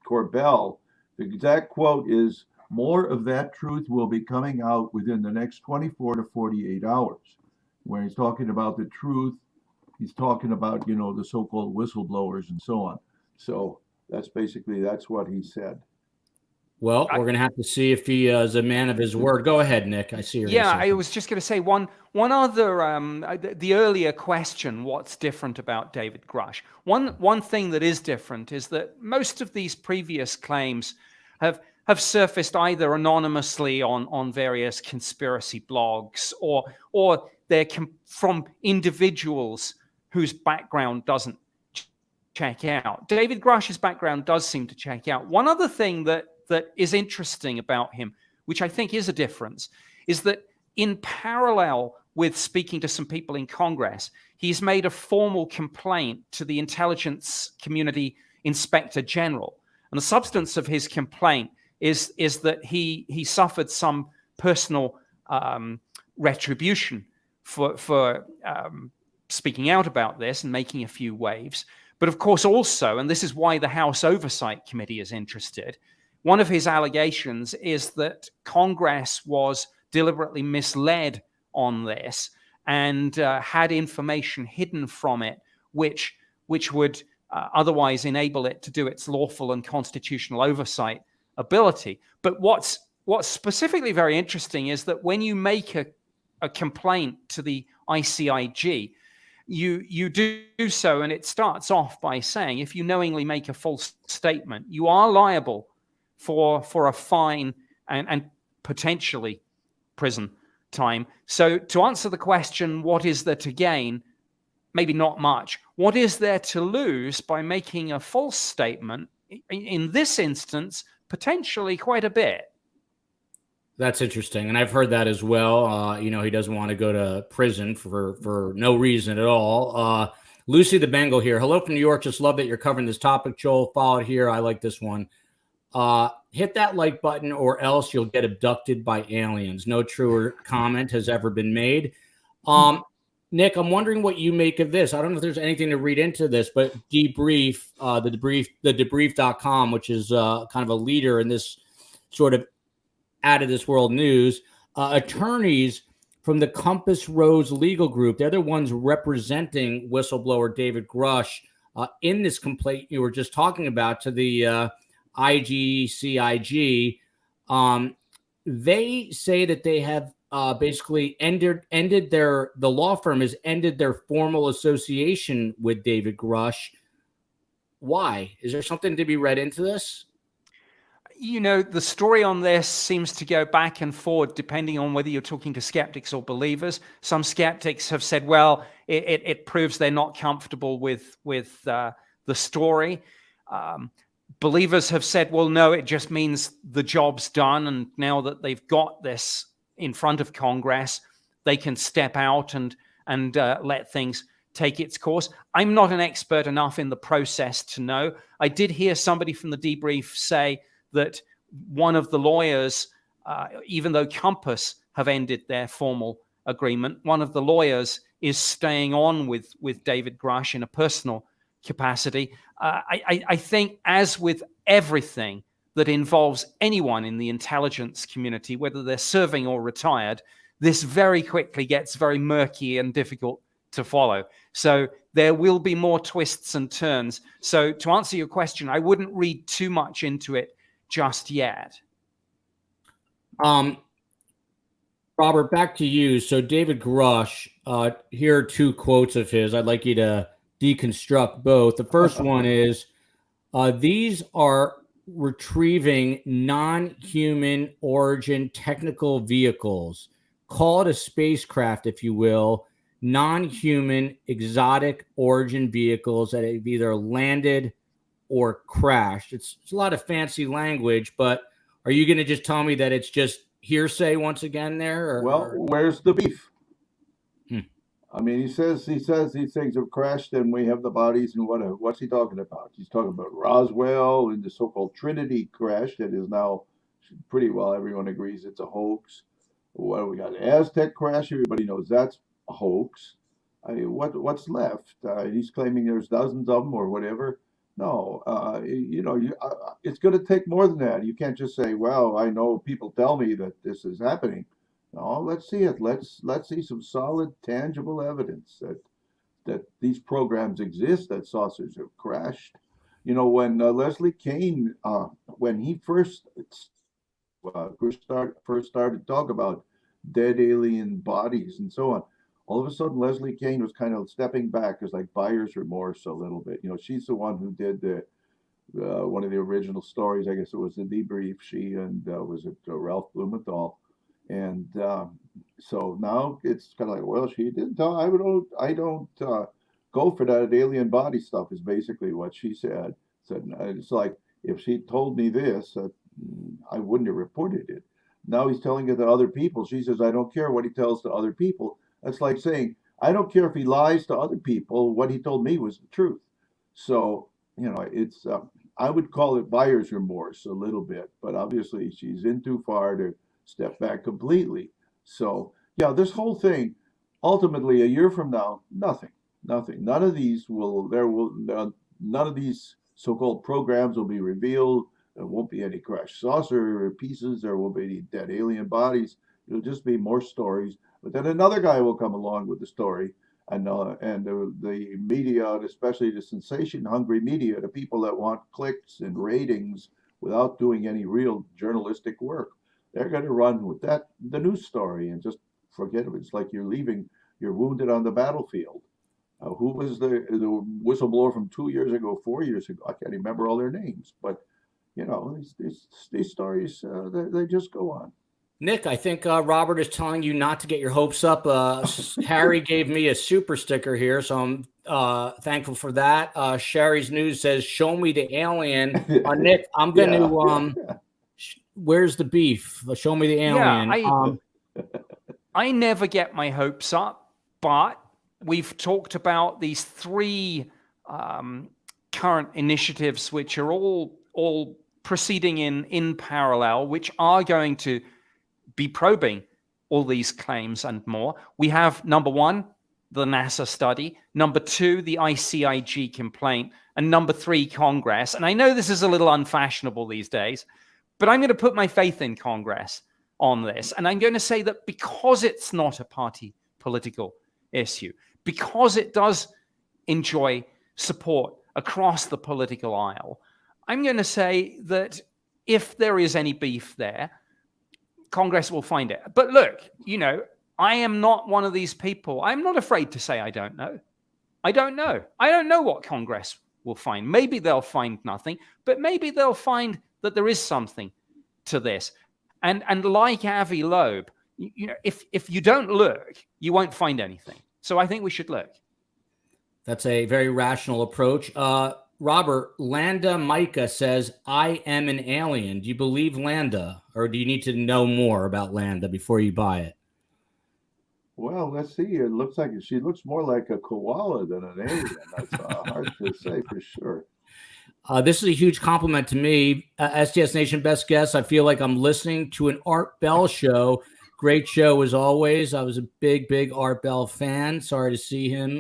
Corbell. The exact quote is, "More of that truth will be coming out within the next 24 to 48 hours." When he's talking about the truth, he's talking about, the so-called whistleblowers and so on. So that's what he said. Well, we're going to have to see if he is a man of his word. Go ahead, Nick. I see you're Yeah, I was just going to say one other, the earlier question, what's different about David Grush? One thing that is different is that most of these previous claims have surfaced either anonymously on various conspiracy blogs or they're from individuals whose background doesn't check out. David Grush's background does seem to check out. One other thing that is interesting about him, which I think is a difference, is that in parallel with speaking to some people in Congress, he's made a formal complaint to the Intelligence Community Inspector General. And the substance of his complaint is that he suffered some personal retribution for speaking out about this and making a few waves. But of course also, and this is why the House Oversight Committee is interested, one of his allegations is that Congress was deliberately misled on this and had information hidden from it, which would otherwise enable it to do its lawful and constitutional oversight ability. But what's specifically very interesting is that when you make a complaint to the ICIG, you do so, and it starts off by saying, if you knowingly make a false statement, you are liable for a fine and potentially prison time. So to answer the question, what is there to gain? Maybe not much. What is there to lose by making a false statement? In this instance, potentially quite a bit. That's interesting, and I've heard that as well. He doesn't want to go to prison for no reason at all. Lucy the Bengal here. Hello from New York. Just love that you're covering this topic, Joel. Follow it here. I like this one. Hit that like button or else you'll get abducted by aliens. No truer comment has ever been made. Nick, I'm wondering what you make of this. I don't know if there's anything to read into this, but Debrief, the debrief.com, which is kind of a leader in this sort of out of this world news, attorneys from the Compass Rose legal group, they're the ones representing whistleblower David Grush in this complaint you were just talking about to the IGCIG. They say that they have basically the law firm has ended their formal association with David Grush. Why? Is there something to be read into this? The story on this seems to go back and forward depending on whether you're talking to skeptics or believers. Some skeptics have said, well, it proves they're not comfortable with the story. Believers have said, well, no, it just means the job's done. And now that they've got this in front of Congress, they can step out and let things take its course. I'm not an expert enough in the process to know. I did hear somebody from the debrief say that one of the lawyers, even though Compass have ended their formal agreement, one of the lawyers is staying on with David Grush in a personal capacity. I think, as with everything that involves anyone in the intelligence community, whether they're serving or retired, this very quickly gets very murky and difficult to follow. So there will be more twists and turns. So to answer your question, I wouldn't read too much into it just yet. Robert, back to you. So David Grush, here are two quotes of his. I'd like you to deconstruct both. The first one is, these are retrieving non-human origin technical vehicles. Call it a spacecraft, if you will. Non-human exotic origin vehicles that have either landed or crashed. It's a lot of fancy language, but are you going to just tell me that it's just hearsay once again there? Where's the beef? I mean, he says these things have crashed and we have the bodies and whatever. What's he talking about? He's talking about Roswell and the so-called Trinity crash that is now pretty well everyone agrees it's a hoax. Well, we got the Aztec crash. Everybody knows that's a hoax. I mean, what's left? He's claiming there's dozens of them or whatever. No, it's going to take more than that. You can't just say, well, I know people tell me that this is happening. No, let's see it. Let's see some solid, tangible evidence that these programs exist, that saucers have crashed. When Leslie Kean, when he first started to talk about dead alien bodies and so on, all of a sudden Leslie Kean was kind of stepping back as like buyer's remorse a little bit. She's the one who did one of the original stories. I guess it was the debrief. She and was it Ralph Blumenthal, and so now it's kind of like, well, she didn't tell. I don't go for that alien body stuff. Is basically what she said. It's like, if she told me this, I wouldn't have reported it. Now he's telling it to other people. She says, I don't care what he tells to other people. That's like saying, I don't care if he lies to other people. What he told me was the truth. So, it's, I would call it buyer's remorse a little bit, but obviously she's in too far to step back completely. So, yeah, this whole thing, ultimately, a year from now, nothing. None of these none of these so-called programs will be revealed. There won't be any crashed saucer pieces. There won't be any dead alien bodies. It'll just be more stories. But then another guy will come along with the story, And the media, and especially the sensation-hungry media, the people that want clicks and ratings without doing any real journalistic work, they're going to run with the news story, and just forget it. It's like you're wounded on the battlefield. Who was the whistleblower from 2 years ago, 4 years ago? I can't remember all their names, but these stories, they just go on. Nick, I think Robert is telling you not to get your hopes up. Harry gave me a super sticker here, so I'm thankful for that. Sherry's News says, "Show me the alien." Nick, I'm going to. Where's the beef? Show me the alien. Yeah, I never get my hopes up, but we've talked about these three current initiatives, which are all proceeding in parallel, which are going to be probing all these claims and more. We have number one, the NASA study, number two, the ICIG complaint, and number three, Congress. And I know this is a little unfashionable these days, but I'm going to put my faith in Congress on this. And I'm going to say that because it's not a party political issue, because it does enjoy support across the political aisle, I'm going to say that if there is any beef there, Congress will find it. But look, I am not one of these people. I'm not afraid to say I don't know. I don't know. I don't know what Congress will find. Maybe they'll find nothing, but maybe they'll find that there is something to this. And like Avi Loeb, if you don't look, you won't find anything. So I think we should look. That's a very rational approach. Robert, Landa Micah says, "I am an alien." Do you believe Landa, or do you need to know more about Landa before you buy it? Well, let's see. It looks like she looks more like a koala than an alien. That's hard to say for sure. This is a huge compliment to me. STS Nation Best Guest. I feel like I'm listening to an Art Bell show. Great show as always. I was a big Art Bell fan. Sorry to see him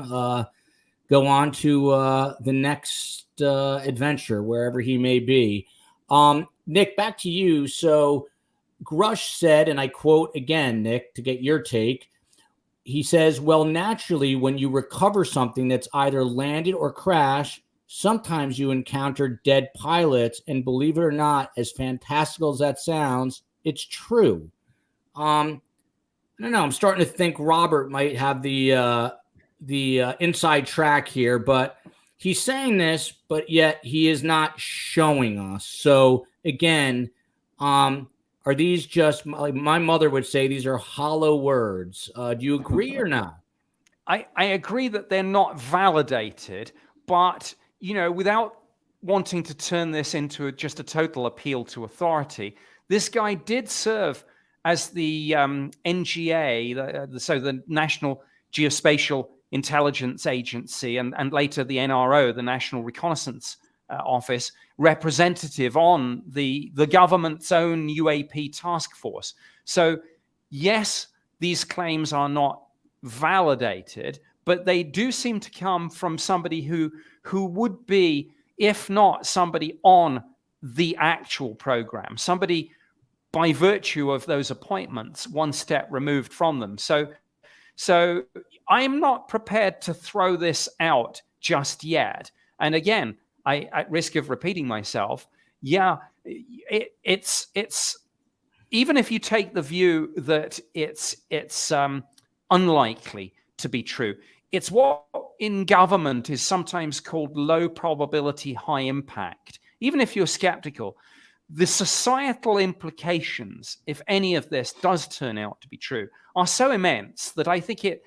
go on to the next adventure, wherever he may be. Nick, back to you. So Grush said, and I quote again, Nick, to get your take, he says, "Well, naturally, when you recover something that's either landed or crashed, sometimes you encounter dead pilots, and believe it or not, as fantastical as that sounds, it's true." I don't know. I'm starting to think Robert might have the inside track here, but he's saying this, but yet he is not showing us. So again, are these just, like my mother would say, these are hollow words? Do you agree or not? I agree that they're not validated, but without wanting to turn this into just a total appeal to authority, this guy did serve as the NGA, so the National Geospatial Intelligence Agency, and later the NRO, the National Reconnaissance Office, representative on the government's own UAP task force. So yes, these claims are not validated, but they do seem to come from somebody who would be, if not somebody on the actual program, somebody by virtue of those appointments, one step removed from them. So I'm not prepared to throw this out just yet. And again, at risk of repeating myself, it's even if you take the view that it's unlikely to be true, it's what in government is sometimes called low probability, high impact. Even if you're skeptical, the societal implications, if any of this does turn out to be true, are so immense that I think it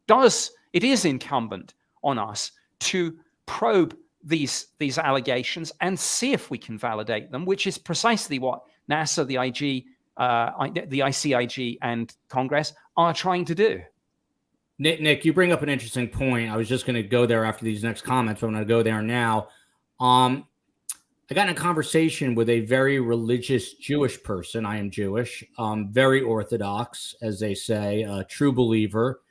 is incumbent on us to probe these allegations and see if we can validate them, which is precisely what NASA, the ICIG, and Congress are trying to do. Nick, you bring up an interesting point. I was just going to go there after these next comments, but I'm going to go there now. I got in a conversation with a very religious Jewish person. I am Jewish, very Orthodox, as they say, a true believer.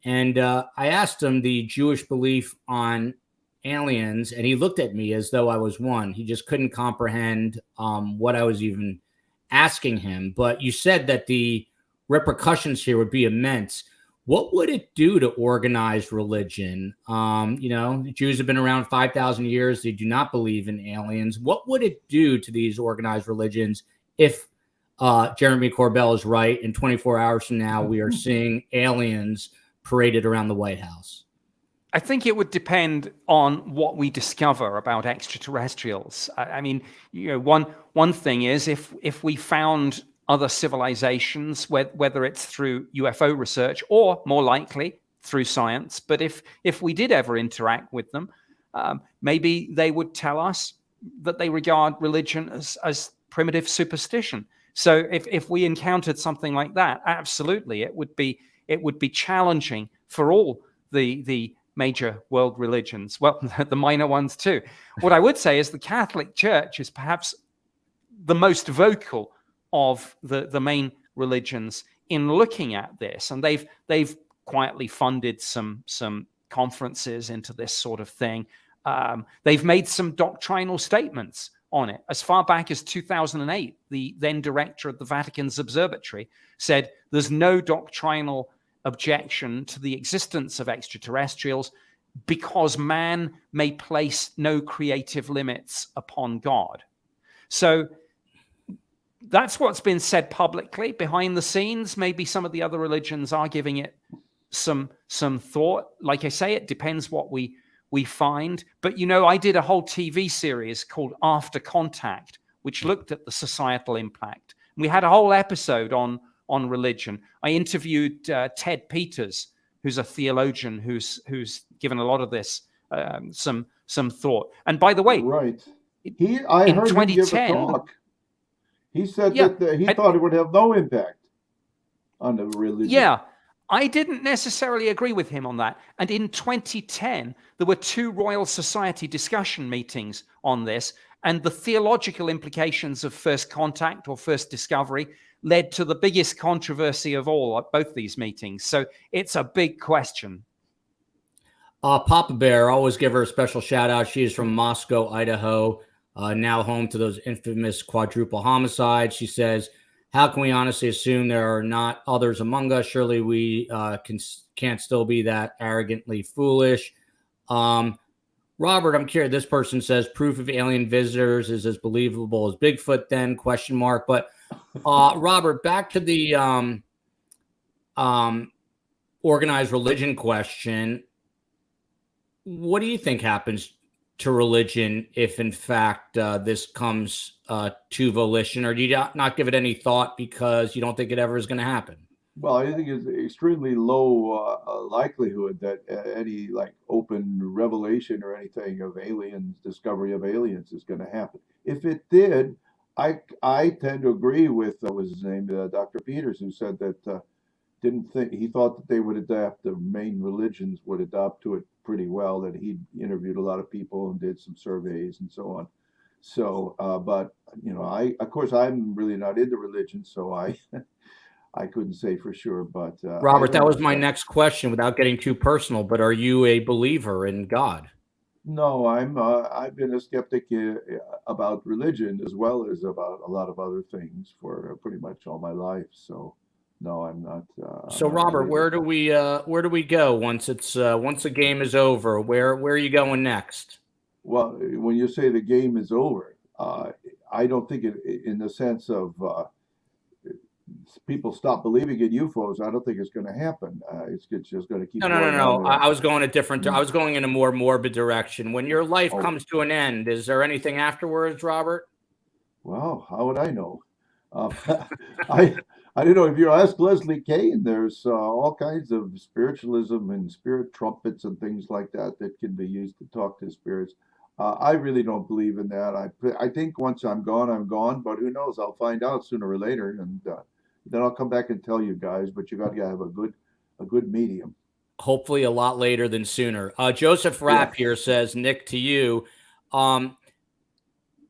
And I asked him the Jewish belief on aliens, and he looked at me as though I was one. He just couldn't comprehend what I was even asking him. But you said that the repercussions here would be immense. What would it do to organized religion? The Jews have been around 5,000 years. They do not believe in aliens. What would it do to these organized religions if Jeremy Corbell is right and 24 hours from now we are seeing aliens paraded around the White House? I think it would depend on what we discover about extraterrestrials. I mean, one thing is if we found other civilizations, whether it's through UFO research or more likely through science, but if we did ever interact with them, maybe they would tell us that they regard religion as primitive superstition. So if we encountered something like that, absolutely, it would be challenging for all the major world religions, well, the minor ones too. What I would say is the Catholic Church is perhaps the most vocal of the main religions in looking at this, and they've quietly funded some conferences into this sort of thing. They've made some doctrinal statements on it. As far back as 2008, the then director of the Vatican's observatory said there's no doctrinal objection to the existence of extraterrestrials because man may place no creative limits upon God. So that's what's been said publicly. Behind the scenes, maybe some of the other religions are giving it some thought. Like I say, it depends what we find. But I did a whole TV series called After Contact, which looked at the societal impact. And we had a whole episode on religion. I interviewed Ted Peters, who's a theologian who's given a lot of this some thought. And by the way, right, I heard him give a talk. He said that he thought it would have no impact on the religion. Yeah, I didn't necessarily agree with him on that. And in 2010, there were 2 Royal Society discussion meetings on this, and the theological implications of first contact or first discovery led to the biggest controversy of all at both these meetings. So it's a big question. Papa Bear, always give her a special shout out. She is from Moscow, Idaho, now home to those infamous quadruple homicides. She says, how can we honestly assume there are not others among us? Surely we can't still be that arrogantly foolish. Robert, I'm curious. This person says proof of alien visitors is as believable as Bigfoot then, ? But Robert, back to the organized religion question. What do you think happens to religion if, in fact, this comes to volition, or do you not give it any thought because you don't think it ever is going to happen? Well, I think it's extremely low likelihood that any open revelation or anything of aliens, discovery of aliens, is going to happen. If it did, I tend to agree with what was his name, Dr. Peters, who said that he thought that they would adapt, the main religions would adapt to it pretty well, that he interviewed a lot of people and did some surveys and so on. So, but of course, I'm really not into religion, so I couldn't say for sure. But Robert, that was my next question without getting too personal, but are you a believer in God? No, I've been a skeptic about religion as well as about a lot of other things for pretty much all my life. So no, I'm not. So Robert, where do we go once the game is over? Where are you going next? Well, when you say the game is over, I don't think it in the sense of people stop believing in UFOs. I don't think it's going to happen. It's just going to keep. No. I was going a different. I was going in a more morbid direction. When your life comes to an end, is there anything afterwards, Robert? Well, how would I know? I don't know. If you ask Leslie Kane, there's all kinds of spiritualism and spirit trumpets and things like that that can be used to talk to spirits. I really don't believe in that. I think once I'm gone, I'm gone. But who knows? I'll find out sooner or later, and then I'll come back and tell you guys. But you got to have a good medium. Hopefully, a lot later than sooner. Joseph Rapp here says, Nick, to you.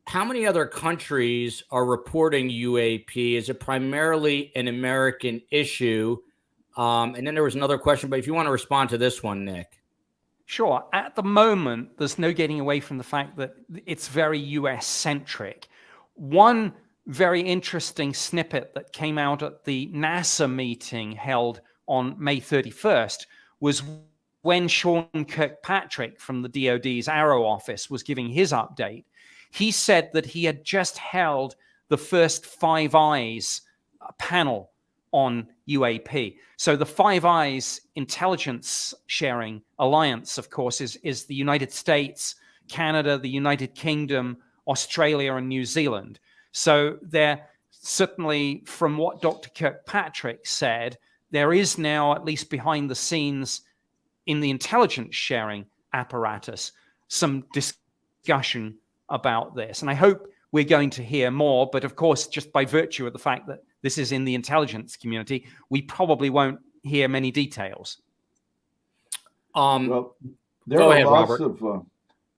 How many other countries are reporting UAP? Is it primarily an American issue? And then there was another question, but if you want to respond to this one, Nick. Sure. At the moment, there's no getting away from the fact that it's very US-centric. One very interesting snippet that came out at the NASA meeting held on May 31st was when Sean Kirkpatrick from the DoD's Arrow office was giving his update. He said that he had just held the first Five Eyes panel on UAP. So the Five Eyes intelligence sharing alliance, of course, is the United States, Canada, the United Kingdom, Australia, and New Zealand. So there, certainly from what Dr. Kirkpatrick said, there is now, at least behind the scenes in the intelligence sharing apparatus, some discussion about this. And I hope we're going to hear more, but of course, just by virtue of the fact that this is in the intelligence community, we probably won't hear many details. Well, there go are ahead, lots Robert. of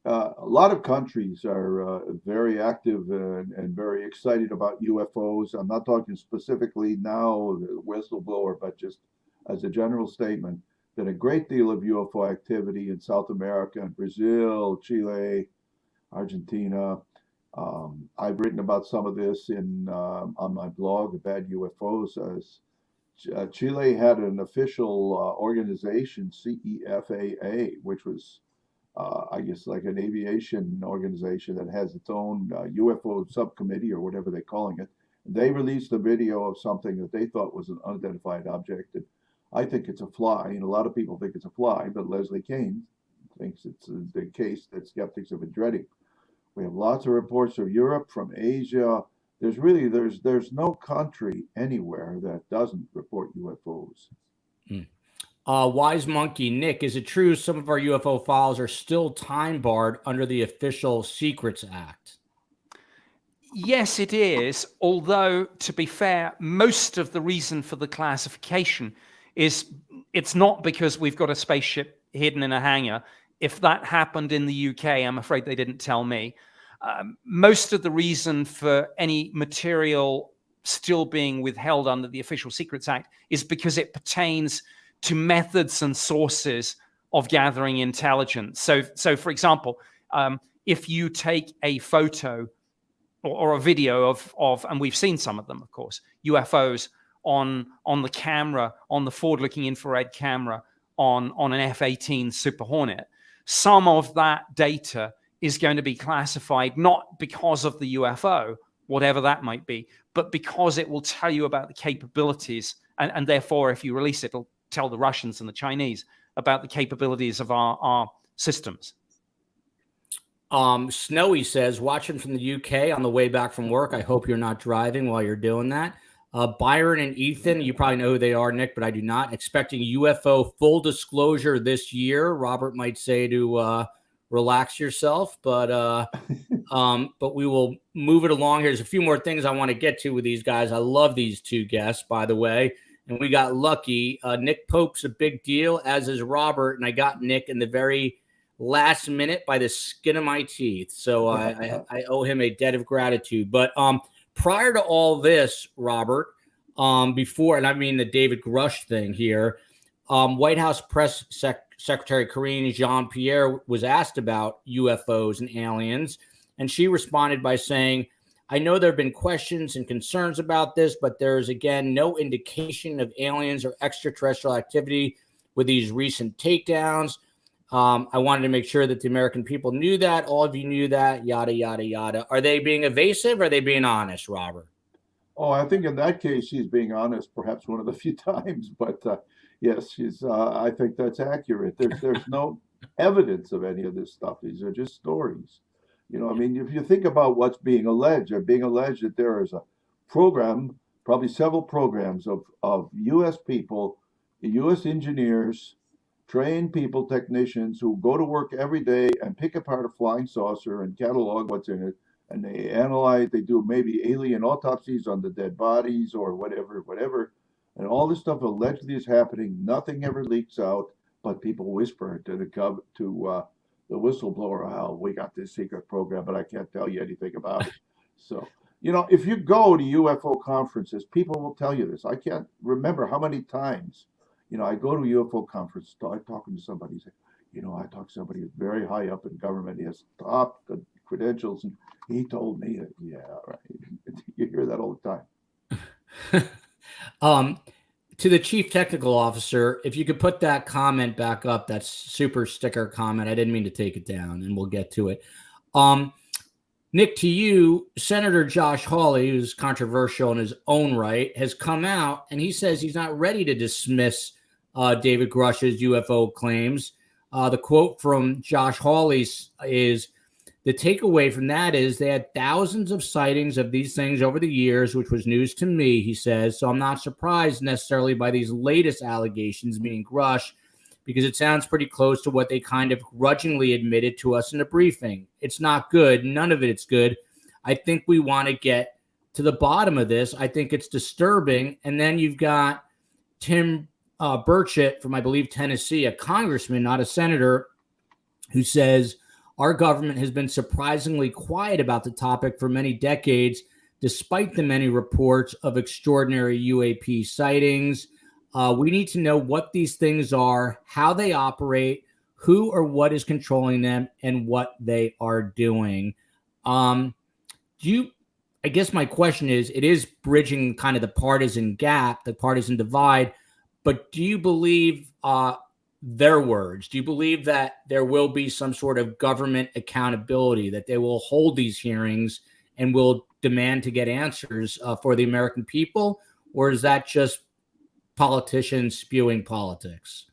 a lot of countries are very active and very excited about UFOs. I'm not talking specifically now, the whistleblower, but just as a general statement that a great deal of UFO activity in South America and Brazil, Chile, Argentina. I've written about some of this on my blog, Bad UFOs. Chile had an official organization, CEFAA, which was, I guess, like an aviation organization that has its own UFO subcommittee or whatever they're calling it. They released a video of something that they thought was an unidentified object. And I think it's a fly, and a lot of people think it's a fly, but Leslie Kane thinks it's the case that skeptics have been dreading. We have lots of reports from Europe, from Asia. There's no country anywhere that doesn't report UFOs. Wise Monkey, Nick, is it true some of our UFO files are still time barred under the Official Secrets Act? Yes, it is. Although, to be fair, most of the reason for the classification is it's not because we've got a spaceship hidden in a hangar. If that happened in the UK, I'm afraid they didn't tell me. Most of the reason for any material still being withheld under the Official Secrets Act is because it pertains to methods and sources of gathering intelligence. So for example, if you take a photo or a video of, and we've seen some of them, of course, UFOs on the camera, on the forward-looking infrared camera on an F-18 Super Hornet, some of that data is going to be classified not because of the UFO, whatever that might be, but because it will tell you about the capabilities, and therefore, if you release it, it'll tell the Russians and the Chinese about the capabilities of our systems. Snowy says, watching from the UK on the way back from work. I hope you're not driving while you're doing that. Byron and Ethan, you probably know who they are, Nick, but I do not. Expecting UFO full disclosure this year. Robert might say to relax yourself, but we will move it along. Here's a few more things I want to get to with these guys. I love these two guests, by the way, and we got lucky. Nick Pope's a big deal, as is Robert, and I got Nick in the very last minute by the skin of my teeth, so I owe him a debt of gratitude. But prior to all this, Robert, before, and I mean the David Grush thing here, White House Press Secretary Karine Jean-Pierre was asked about UFOs and aliens, and she responded by saying, I know there have been questions and concerns about this, but there is, again, no indication of aliens or extraterrestrial activity with these recent takedowns. I wanted to make sure that the American people knew that. All of you knew that, yada, yada, yada. Are they being evasive or are they being honest, Robert? Oh, I think in that case, she's being honest, perhaps one of the few times, but yes, I think that's accurate. There's no evidence of any of this stuff. These are just stories. You know, I mean, if you think about what's being alleged, they're being alleged that there is a program, probably several programs of U.S. people, U.S. engineers, trained people, technicians who go to work every day and pick apart a flying saucer and catalog what's in it. And they analyze, they do maybe alien autopsies on the dead bodies or whatever. And all this stuff allegedly is happening. Nothing ever leaks out, but people whisper to the whistleblower, how we got this secret program, but I can't tell you anything about it. So, you know, if you go to UFO conferences, people will tell you this. I can't remember how many times, you know, I go to a UFO conference, I'm talking to somebody, say, you know, I talk to somebody who's very high up in government. He has top credentials, and he told me that, yeah, right. You hear that all the time. to the chief technical officer, if you could put that comment back up, that super sticker comment. I didn't mean to take it down, and we'll get to it. Nick, to you, Senator Josh Hawley, who's controversial in his own right, has come out and he says he's not ready to dismiss David Grush's UFO claims. The quote from Josh Hawley is, the takeaway from that is they had thousands of sightings of these things over the years, which was news to me, he says. So I'm not surprised necessarily by these latest allegations, meaning Grush, because it sounds pretty close to what they kind of grudgingly admitted to us in the briefing. It's not good. None of it's good. I think we want to get to the bottom of this. I think it's disturbing. And then you've got Tim Burchett from, I believe, Tennessee, a congressman, not a senator, who says, our government has been surprisingly quiet about the topic for many decades, despite the many reports of extraordinary UAP sightings. We need to know what these things are, how they operate, who or what is controlling them, and what they are doing. I guess my question is, it is bridging kind of the partisan gap, the partisan divide, but do you believe their words? Do you believe that there will be some sort of government accountability, that they will hold these hearings and will demand to get answers for the American people? Or is that just politicians spewing politics?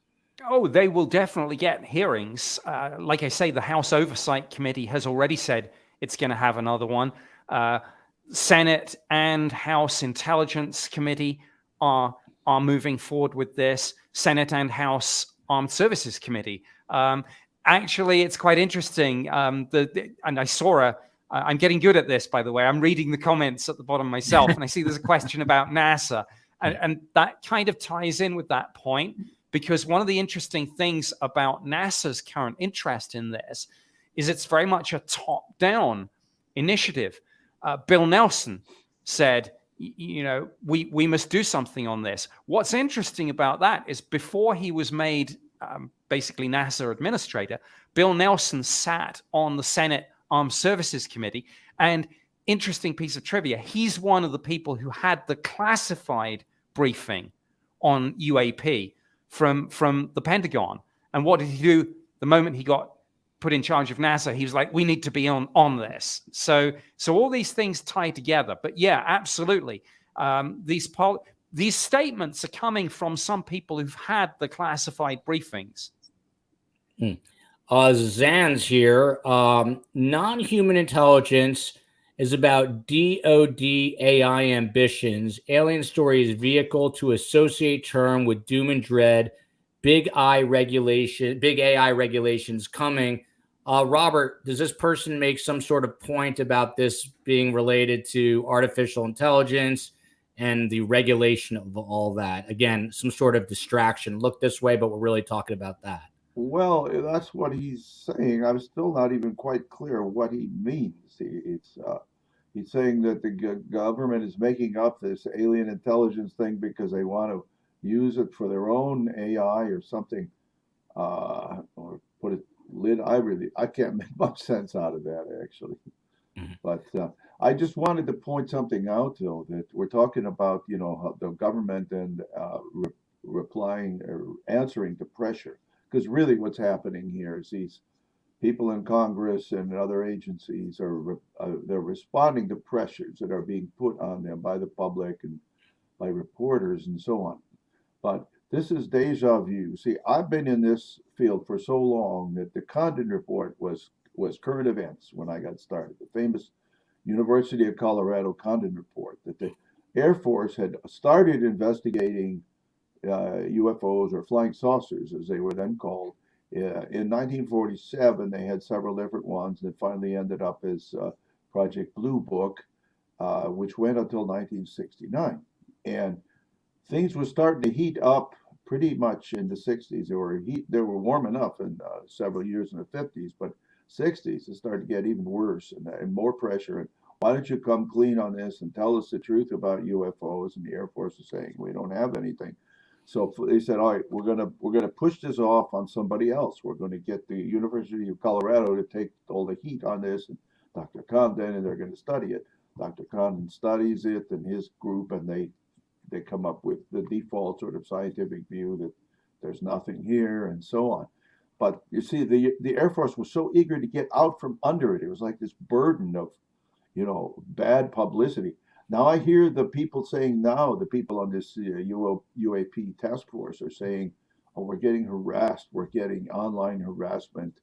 Oh, they will definitely get hearings. Like I say, the House Oversight Committee has already said it's going to have another one. Senate and House Intelligence Committee are moving forward with this. Senate and House Armed Services Committee. Actually, it's quite interesting. And I saw I'm getting good at this, by the way. I'm reading the comments at the bottom myself, and I see there's a question about NASA. And that kind of ties in with that point, because one of the interesting things about NASA's current interest in this is it's very much a top-down initiative. Bill Nelson said, we must do something on this. What's interesting about that is before he was made basically NASA administrator, Bill Nelson sat on the Senate Armed Services Committee. And interesting piece of trivia, he's one of the people who had the classified briefing on UAP from the Pentagon. And what did he do the moment he got put in charge of NASA? He was like, we need to be on this. So all these things tie together. But yeah, absolutely. These statements are coming from some people who've had the classified briefings. Zan's here. Non-human intelligence is about DOD AI ambitions. Alien Stories vehicle to associate term with doom and dread. Big AI regulations coming. Robert, does this person make some sort of point about this being related to artificial intelligence and the regulation of all that? Again, some sort of distraction. Look this way, but we're really talking about that. Well, that's what he's saying. I'm still not even quite clear what he means. He's saying that the government is making up this alien intelligence thing because they want to use it for their own AI or something, or put it I can't make much sense out of that, actually. Mm-hmm. But I just wanted to point something out, though, that we're talking about, the government and replying or answering to pressure. Because really what's happening here is these people in Congress and other agencies they're responding to pressures that are being put on them by the public and by reporters and so on. But this is deja vu. See, I've been in this field for so long that the Condon Report was current events when I got started. The famous University of Colorado Condon Report that the Air Force had started investigating UFOs or flying saucers, as they were then called. In 1947, they had several different ones that finally ended up as Project Blue Book, which went until 1969. And things were starting to heat up pretty much in the 60s. They were warm enough in several years in the 50s, but 60s it started to get even worse and more pressure. And why don't you come clean on this and tell us the truth about UFOs? And the Air Force is saying we don't have anything. So they said, all right, we're gonna push this off on somebody else. We're going to get the University of Colorado to take all the heat on this, and Dr. Condon, and they're going to study it. Dr. Condon studies it and his group, and they they come up with the default sort of scientific view that there's nothing here and so on. But you see, the Air Force was so eager to get out from under it. It was like this burden of, bad publicity. Now I hear the people saying now, the people on this UAP task force are saying, oh, we're getting harassed. We're getting online harassment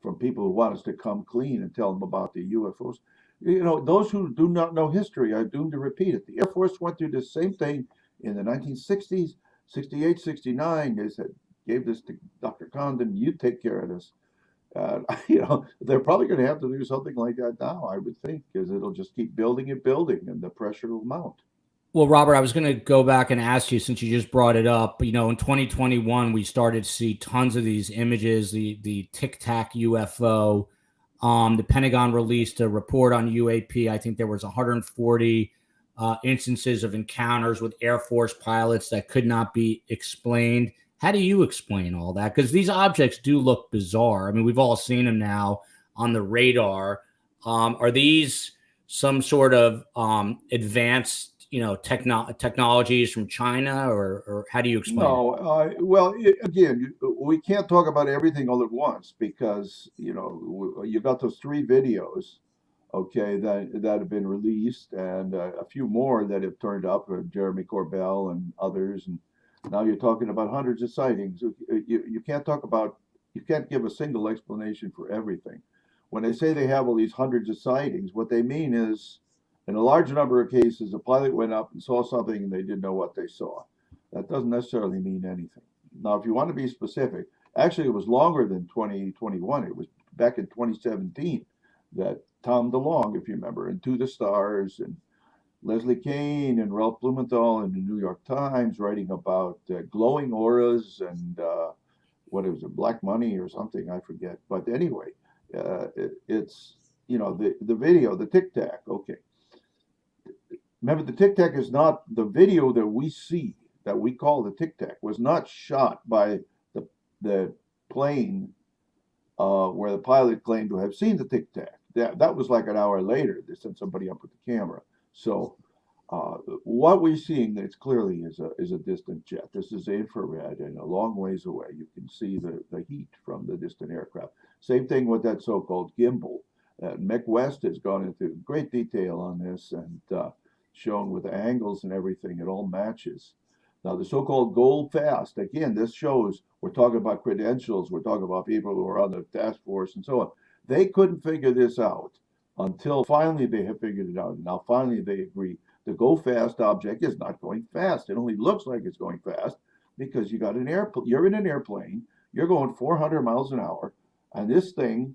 from people who want us to come clean and tell them about the UFOs. Those who do not know history are doomed to repeat it. The Air Force went through the same thing in the 1960s, 68, 69. They said, gave this to Dr. Condon, you take care of this. They're probably going to have to do something like that now, I would think, because it'll just keep building and building, and the pressure will mount. Well, Robert, I was going to go back and ask you, since you just brought it up, in 2021, we started to see tons of these images, the Tic Tac UFO. The Pentagon released a report on UAP. I think there was 140 instances of encounters with Air Force pilots that could not be explained. How do you explain all that? Because these objects do look bizarre. I mean, we've all seen them now on the radar. Are these some sort of advanced, technologies from China, or how do you explain it? Well, again, we can't talk about everything all at once because, you got those 3 videos, okay, that have been released, and a few more that have turned up, Jeremy Corbell and others, and now you're talking about hundreds of sightings. You can't give a single explanation for everything. When they say they have all these hundreds of sightings, what they mean is, in a large number of cases, a pilot went up and saw something and they didn't know what they saw. That doesn't necessarily mean anything. Now, if you want to be specific, actually it was longer than 2021. It was back in 2017 that Tom DeLonge, if you remember, and To the Stars, and Leslie Kean and Ralph Blumenthal in the New York Times writing about glowing auras and what it was, black money or something, I forget. But anyway, it's, the video, the Tic Tac, okay. Remember, the Tic Tac is not the video that we see, that we call the Tic Tac, was not shot by the plane where the pilot claimed to have seen the Tic Tac. That was like an hour later. They sent somebody up with the camera. So what we're seeing, it's clearly is a distant jet. This is infrared and a long ways away. You can see the heat from the distant aircraft. Same thing with that so-called gimbal. Mick West has gone into great detail on this and shown with the angles and everything. It all matches. Now, the so-called gold fast, again, this shows we're talking about credentials. We're talking about people who are on the task force and so on. They couldn't figure this out until finally they have figured it out. Now, finally, they agree the go fast object is not going fast. It only looks like it's going fast because you're in an airplane, you're going 400 miles an hour, and this thing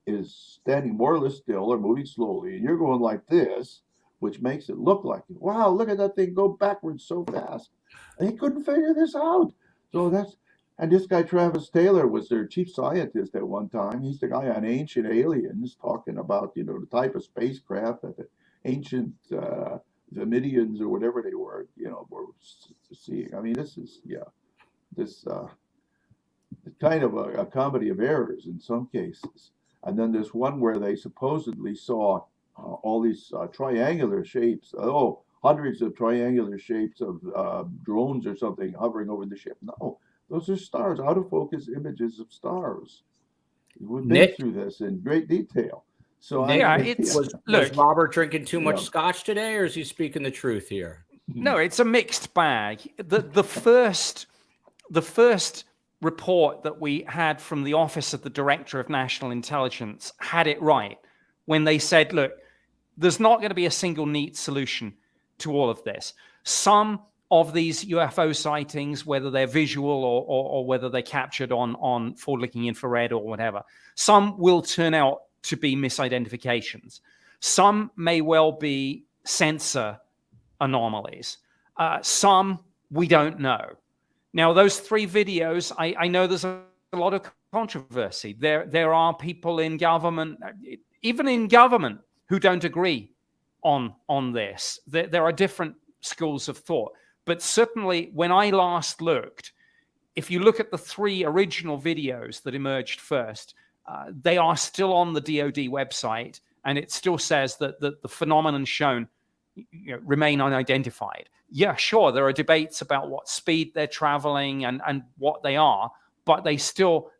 is standing more or less still or moving slowly, and you're going like this, which makes it look like, wow, look at that thing go backwards so fast. And he couldn't figure this out. And this guy, Travis Taylor, was their chief scientist at one time. He's the guy on Ancient Aliens talking about, the type of spacecraft that the ancient Vamidians or whatever they were seeing. I mean, this is, kind of a comedy of errors in some cases. And then there's one where they supposedly saw all these triangular shapes. Hundreds of triangular shapes of drones or something hovering over the ship. No, those are stars, out of focus images of stars. We've been through this in great detail. So Nick, was Robert drinking too much scotch today, or is he speaking the truth here? No, it's a mixed bag. The first report that we had from the Office of the Director of National Intelligence had it right when they said, look, there's not going to be a single neat solution to all of this. Some of these UFO sightings, whether they're visual or whether they're captured on forward-looking infrared or whatever, some will turn out to be misidentifications. Some may well be sensor anomalies. Some we don't know. Now, those 3 videos, I know there's a lot of controversy. There are people in government, even in government, who don't agree on this. There are different schools of thought. But certainly, when I last looked, if you look at the 3 original videos that emerged first, they are still on the DoD website, and it still says that the phenomenon shown remain unidentified. Yeah, sure, there are debates about what speed they're traveling and what they are, but they still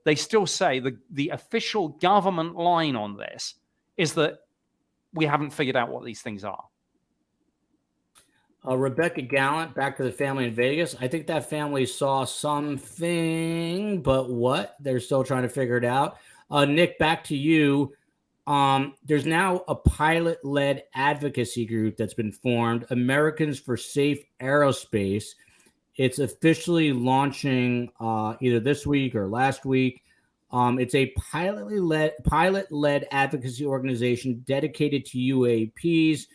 say the official government line on this is that we haven't figured out what these things are. Rebecca Gallant, back to the family in Vegas. I think that family saw something, but what? They're still trying to figure it out. Nick, back to you. There's now a pilot-led advocacy group that's been formed, Americans for Safe Aerospace. It's officially launching either this week or last week. It's a pilot-led advocacy organization dedicated to UAPs.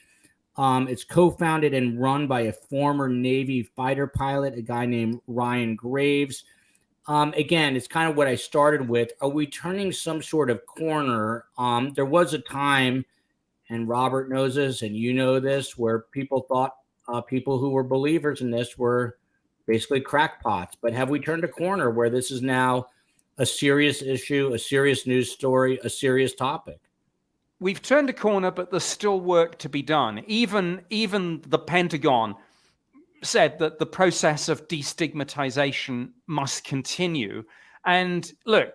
It's co-founded and run by a former Navy fighter pilot, a guy named Ryan Graves. Again, it's kind of what I started with. Are we turning some sort of corner? There was a time, and Robert knows this, and you know this, where people thought people who were believers in this were basically crackpots. But have we turned a corner where this is now a serious issue, a serious news story, a serious topic? We've turned a corner, but there's still work to be done. Even the Pentagon said that the process of destigmatization must continue. And look,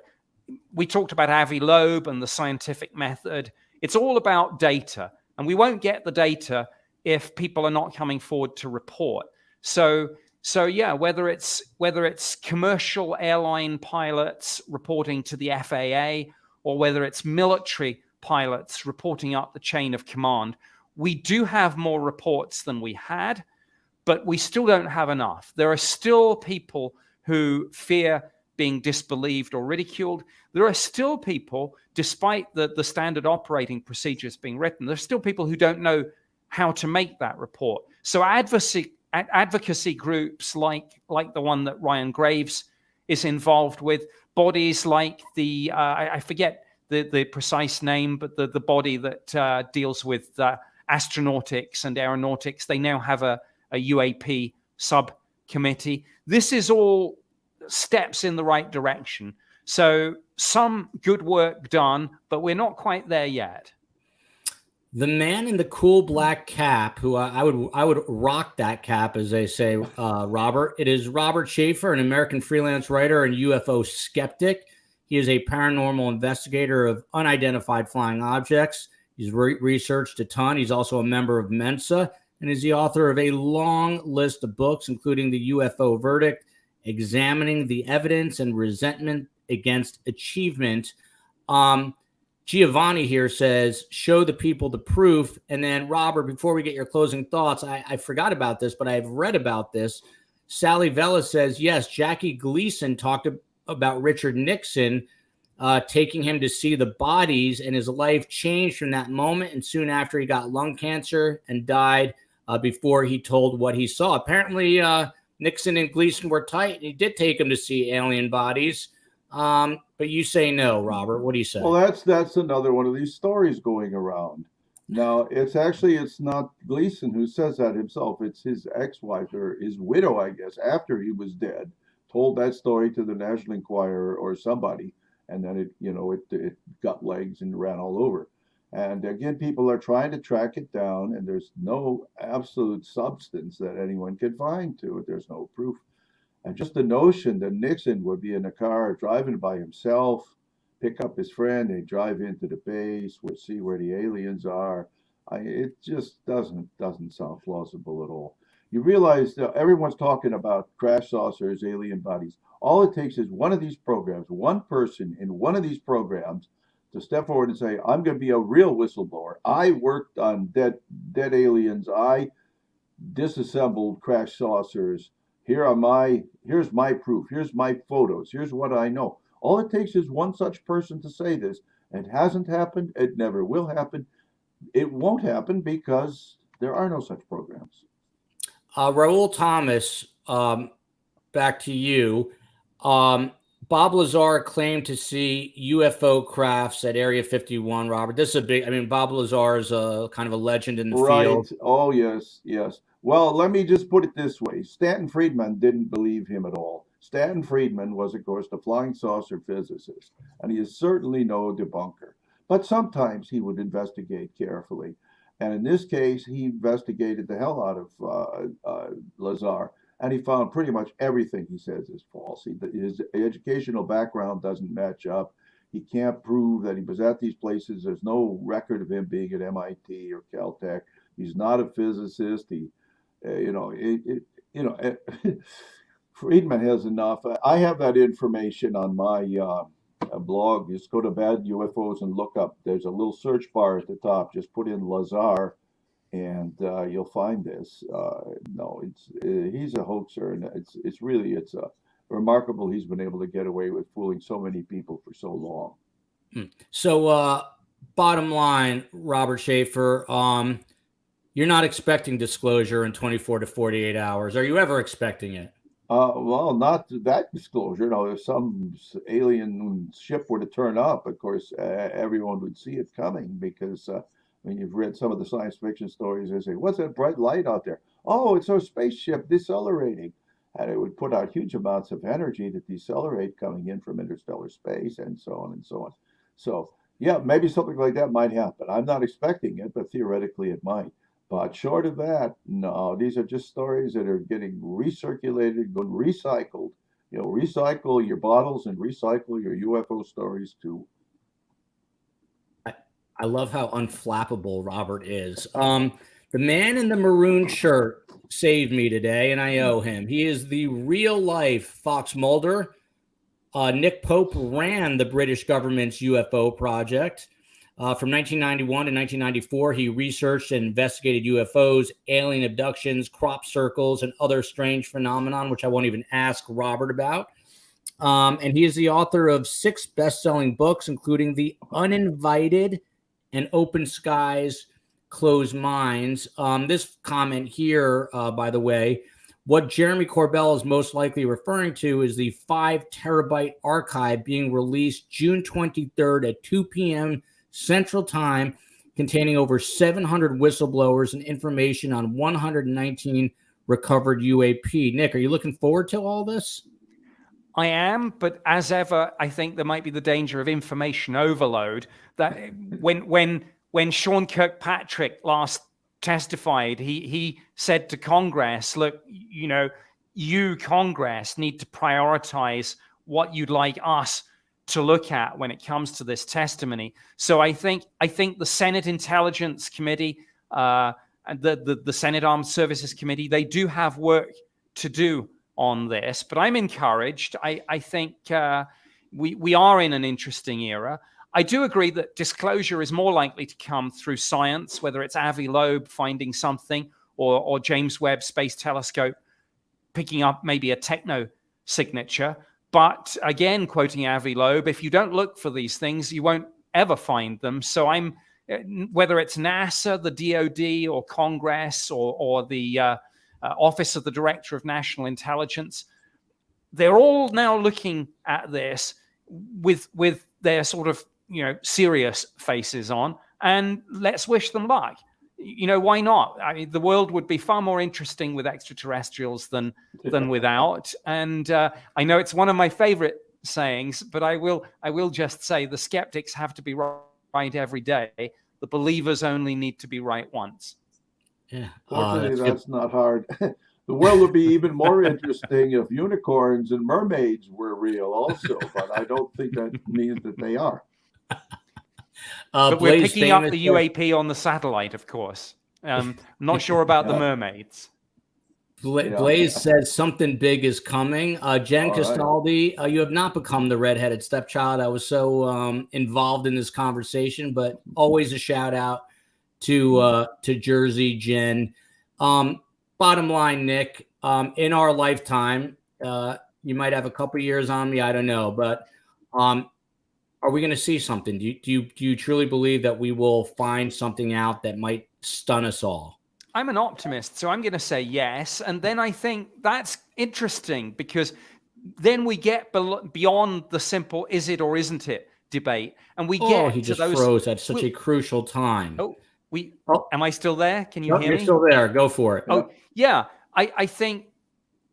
we talked about Avi Loeb and the scientific method. It's all about data, and we won't get the data if people are not coming forward to report. So yeah, whether it's commercial airline pilots reporting to the FAA, or whether it's military pilots reporting up the chain of command, we do have more reports than we had, but we still don't have enough. There are still people who fear being disbelieved or ridiculed. There are still people, despite the standard operating procedures being written, there's still people who don't know how to make that report. So advocacy groups like the one that Ryan Graves is involved with, bodies like I forget the precise name, but the body that deals with astronautics and aeronautics, they now have a UAP subcommittee. This is all steps in the right direction. So some good work done, but we're not quite there yet. The man in the cool black cap, who I would rock that cap, as they say, Robert. It is Robert Schaefer, an American freelance writer and UFO skeptic. He is a paranormal investigator of unidentified flying objects. He's researched a ton. He's also a member of Mensa and is the author of a long list of books, including The UFO Verdict, Examining the Evidence and Resentment Against Achievement. Giovanni here says, show the people the proof. And then, Robert, before we get your closing thoughts, I forgot about this, but I've read about this. Sally Vela says, yes, Jackie Gleason talked about Richard Nixon taking him to see the bodies, and his life changed from that moment. And soon after, he got lung cancer and died before he told what he saw. Apparently, Nixon and Gleason were tight. He did take him to see alien bodies. But you say no, Robert. What do you say? Well, that's another one of these stories going around. Now, it's not Gleason who says that himself. It's his ex-wife, or his widow, I guess, after he was dead, told that story to the National Enquirer or somebody, and then it got legs and ran all over. And again, people are trying to track it down, and there's no absolute substance that anyone can find to it. There's no proof. And just the notion that Nixon would be in a car driving by himself, pick up his friend, they drive into the base, we'll see where the aliens are. It just doesn't sound plausible at all. You realize that everyone's talking about crash saucers, alien bodies. All it takes is one of these programs, one person in one of these programs, to step forward and say, I'm going to be a real whistleblower. I worked on dead aliens. I disassembled crash saucers. Here's my proof. Here's my photos. Here's what I know. All it takes is one such person to say this. It hasn't happened. It never will happen. It won't happen because there are no such programs. Raul Thomas, back to you. Bob Lazar claimed to see UFO crafts at Area 51, Robert. This is a big, Bob Lazar is a kind of a legend in the field. Oh, yes. Well, let me just put it this way. Stanton Friedman didn't believe him at all. Stanton Friedman was, of course, the flying saucer physicist, and he is certainly no debunker. But sometimes he would investigate carefully. And in this case, he investigated the hell out of Lazar, and he found pretty much everything he says is false. His educational background doesn't match up. He can't prove that he was at these places. There's no record of him being at MIT or Caltech. He's not a physicist. Friedman has enough. I have that information on my blog. Just go to Bad UFOs and look up. There's a little search bar at the top. Just put in Lazar, and you'll find this. No, he's a hoaxer, and it's remarkable he's been able to get away with fooling so many people for so long. So, bottom line, Robert Schaefer, you're not expecting disclosure in 24 to 48 hours. Are you ever expecting it? Well, not that disclosure. No, if some alien ship were to turn up, of course, everyone would see it coming because when you've read some of the science fiction stories, they say, "What's that bright light out there?" Oh, it's our spaceship decelerating. And it would put out huge amounts of energy to decelerate coming in from interstellar space and so on and so on. So, yeah, maybe something like that might happen. I'm not expecting it, but theoretically it might. But short of that, no, these are just stories that are getting recirculated, going recycled. Recycle your bottles and recycle your UFO stories too. I love how unflappable Robert is. The man in the maroon shirt saved me today, and I owe him. He is the real life Fox Mulder. Nick Pope ran the British government's UFO project. From 1991 to 1994, he researched and investigated UFOs, alien abductions, crop circles, and other strange phenomenon, which I won't even ask Robert about. And he is the author of 6 best-selling books, including The Uninvited and Open Skies, Closed Minds. This comment here, by the way, what Jeremy Corbell is most likely referring to is the 5 terabyte archive being released June 23rd at 2 p.m. Central Time, containing over 700 whistleblowers and information on 119 recovered UAP. Nick, are you looking forward to all this? I am, but as ever, I think there might be the danger of information overload. That when Sean Kirkpatrick last testified, he said to Congress, "Look, you Congress need to prioritize what you'd like us to look at when it comes to this testimony." So I think the Senate Intelligence Committee, and the Senate Armed Services Committee, they do have work to do on this, but I'm encouraged. I think we are in an interesting era. I do agree that disclosure is more likely to come through science, whether it's Avi Loeb finding something or James Webb Space Telescope picking up maybe a techno signature. But again, quoting Avi Loeb, if you don't look for these things, you won't ever find them. So whether it's NASA, the DOD, or Congress, or the Office of the Director of National Intelligence, they're all now looking at this with their sort of serious faces on, and let's wish them luck. Why not? I mean, the world would be far more interesting with extraterrestrials than without. And I know it's one of my favorite sayings, but I will just say the skeptics have to be right every day. The believers only need to be right once. Yeah, fortunately, that's not hard. The world would be even more interesting if unicorns and mermaids were real also, but I don't think that means that they are. But we're picking up the UAP on the satellite, of course. I'm not sure about the mermaids. Blaze says something big is coming. Jen Castaldi, you have not become the redheaded stepchild. I was so involved in this conversation, but always a shout out to Jersey, Jen. Bottom line, Nick, in our lifetime, you might have a couple years on me, I don't know, but are we going to see something? Do you truly believe that we will find something out that might stun us all? I'm an optimist, so I'm going to say yes. And then I think that's interesting because then we get beyond the simple "is it or isn't it" debate, and we get he just to those. Froze at such a crucial time. Am I still there? Can you hear me? You're still there. Go for it. Oh, yeah. I think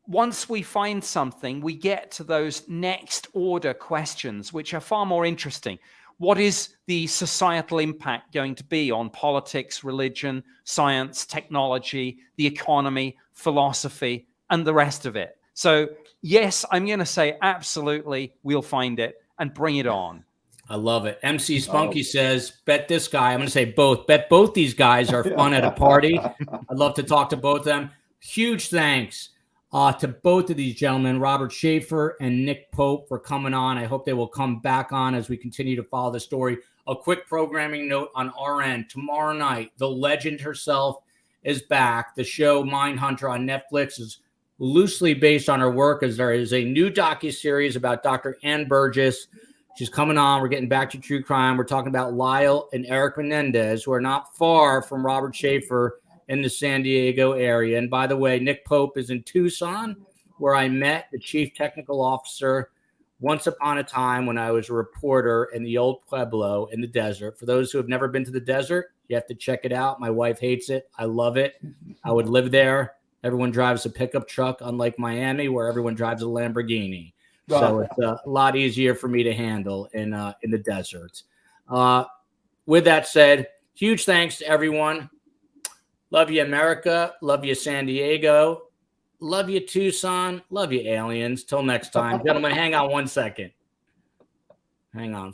once we find something, we get to those next order questions, which are far more interesting. what is the societal impact going to be on politics, religion, science, technology, the economy, philosophy, and the rest of it. So yes, I'm going to say absolutely we'll find it and bring it on. I love it. MC Spunky says, bet this guy. I'm going to say both. Bet both these guys are fun at a party. I'd love to talk to both of them. Huge thanks to both of these gentlemen, Robert Schaefer and Nick Pope, for coming on. I hope they will come back on as we continue to follow the story. A quick programming note on our end. Tomorrow night, the legend herself is back. The show Mindhunter on Netflix is loosely based on her work, as there is a new docuseries about Dr. Ann Burgess. She's coming on. We're getting back to true crime. We're talking about Lyle and Eric Menendez, who are not far from Robert Schaefer in the San Diego area. And by the way, Nick Pope is in Tucson, where I met the chief technical officer once upon a time when I was a reporter in the old Pueblo in the desert. For those who have never been to the desert, you have to check it out. My wife hates it. I love it. I would live there. Everyone drives a pickup truck, unlike Miami, where everyone drives a Lamborghini. So it's a lot easier for me to handle in the deserts. With that said, huge thanks to everyone. Love you, America. Love you, San Diego. Love you, Tucson. Love you, aliens. Till next time. Gentlemen, hang on 1 second. Hang on.